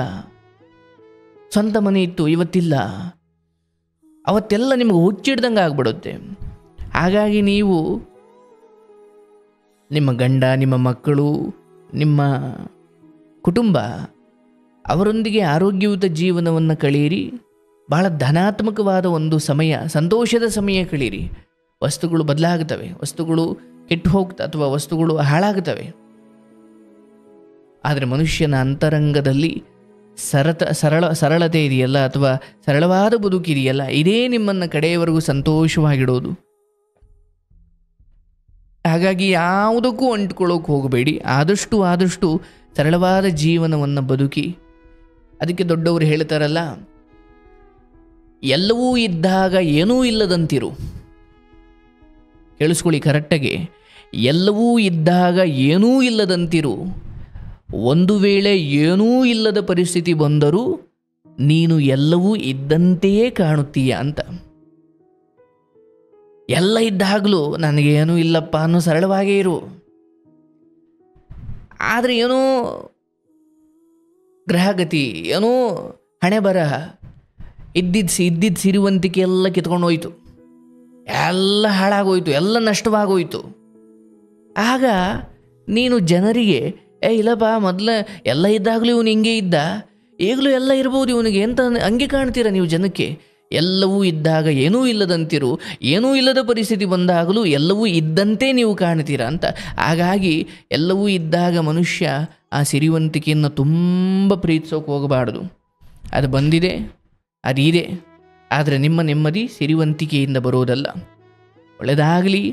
ಸ್ವಂತ ಮನೆ ಇತ್ತು ಇವತ್ತಿಲ್ಲ, ಅವತ್ತೆಲ್ಲ ನಿಮಗೆ ಹುಚ್ಚಿಡ್ದಂಗೆ ಆಗ್ಬಿಡುತ್ತೆ. ಹಾಗಾಗಿ ನೀವು ನಿಮ್ಮ ಗಂಡ, ನಿಮ್ಮ ಮಕ್ಕಳು, ನಿಮ್ಮ ಕುಟುಂಬ ಅವರೊಂದಿಗೆ ಆರೋಗ್ಯಯುತ ಜೀವನವನ್ನು ಕಳೆಯಿರಿ. ಬಹಳ ಧನಾತ್ಮಕವಾದ ಒಂದು ಸಮಯ, ಸಂತೋಷದ ಸಮಯ ಕಳೀರಿ. ವಸ್ತುಗಳು ಬದಲಾಗುತ್ತವೆ, ವಸ್ತುಗಳು ಕೆಟ್ಟು ಹೋಗ್ತವೆ ಅಥವಾ ವಸ್ತುಗಳು ಹಾಳಾಗುತ್ತವೆ. ಆದರೆ ಮನುಷ್ಯನ ಅಂತರಂಗದಲ್ಲಿ ಸರಳತೆ ಇದೆಯಲ್ಲ, ಅಥವಾ ಸರಳವಾದ ಬದುಕಿದೆಯಲ್ಲ, ಇದೇ ನಿಮ್ಮನ್ನು ಕಡೆಯವರೆಗೂ ಸಂತೋಷವಾಗಿಡೋದು. ಹಾಗಾಗಿ ಯಾವುದಕ್ಕೂ ಅಂಟ್ಕೊಳ್ಳೋಕೆ ಹೋಗಬೇಡಿ. ಆದಷ್ಟು ಸರಳವಾದ ಜೀವನವನ್ನು ಬದುಕಿ. ಅದಕ್ಕೆ ದೊಡ್ಡವರು ಹೇಳ್ತಾರಲ್ಲ, ಎಲ್ಲವೂ ಇದ್ದಾಗ ಏನೂ ಇಲ್ಲದಂತಿರು. ಕೇಳಿಸ್ಕೊಳ್ಳಿ ಕರೆಕ್ಟಾಗಿ, ಎಲ್ಲವೂ ಇದ್ದಾಗ ಏನೂ ಇಲ್ಲದಂತಿರು. ಒಂದು ವೇಳೆ ಏನೂ ಇಲ್ಲದ ಪರಿಸ್ಥಿತಿ ಬಂದರೂ ನೀನು ಎಲ್ಲವೂ ಇದ್ದಂತೆಯೇ ಕಾಣುತ್ತೀಯ ಅಂತ. ಎಲ್ಲ ಇದ್ದಾಗಲೂ ನನಗೇನೂ ಇಲ್ಲಪ್ಪ ಅನ್ನೋ ಸರಳವಾಗೇ ಇರು. ಆದರೆ ಏನೋ ಗ್ರಹಗತಿ, ಏನೋ ಹಣೆ ಬರಹ, ಇದ್ದಿದ್ದ ಸಿರಿವಂತಿಕೆ ಎಲ್ಲ ಕಿತ್ಕೊಂಡು ಹೋಯ್ತು, ಎಲ್ಲ ಹಾಳಾಗೋಯ್ತು, ಎಲ್ಲ ನಷ್ಟವಾಗೋಯ್ತು. ಆಗ ನೀನು ಜನರಿಗೆ ಇಲ್ಲಪ್ಪ ಮೊದಲೇ ಎಲ್ಲ ಇದ್ದಾಗಲೂ ಇವನು ಹಿಂಗೆ ಇದ್ದ, ಈಗಲೂ ಎಲ್ಲ ಇರ್ಬೋದು ಇವನಿಗೆ ಅಂತ ಹಂಗೆ ಕಾಣ್ತೀರ ನೀವು ಜನಕ್ಕೆ. ಎಲ್ಲವೂ ಇದ್ದಾಗ ಏನೂ ಇಲ್ಲದಂತಿರು, ಏನೂ ಇಲ್ಲದ ಪರಿಸ್ಥಿತಿ ಬಂದಾಗಲೂ ಎಲ್ಲವೂ ಇದ್ದಂತೆ ನೀವು ಕಾಣ್ತೀರಾ ಅಂತ. ಹಾಗಾಗಿ ಎಲ್ಲವೂ ಇದ್ದಾಗ ಮನುಷ್ಯ ಆ ಸಿರಿವಂತಿಕೆಯನ್ನು ತುಂಬ ಪ್ರೀತಿಸೋಕೆ ಹೋಗಬಾರ್ದು. ಅದು ಬಂದಿದೆ, ಅದಿದೆ, ಆದರೆ ನಿಮ್ಮ ನೆಮ್ಮದಿ ಸಿರಿವಂತಿಕೆಯಿಂದ ಬರೋದಲ್ಲ. ಒಳ್ಳೆಯದಾಗಲಿ.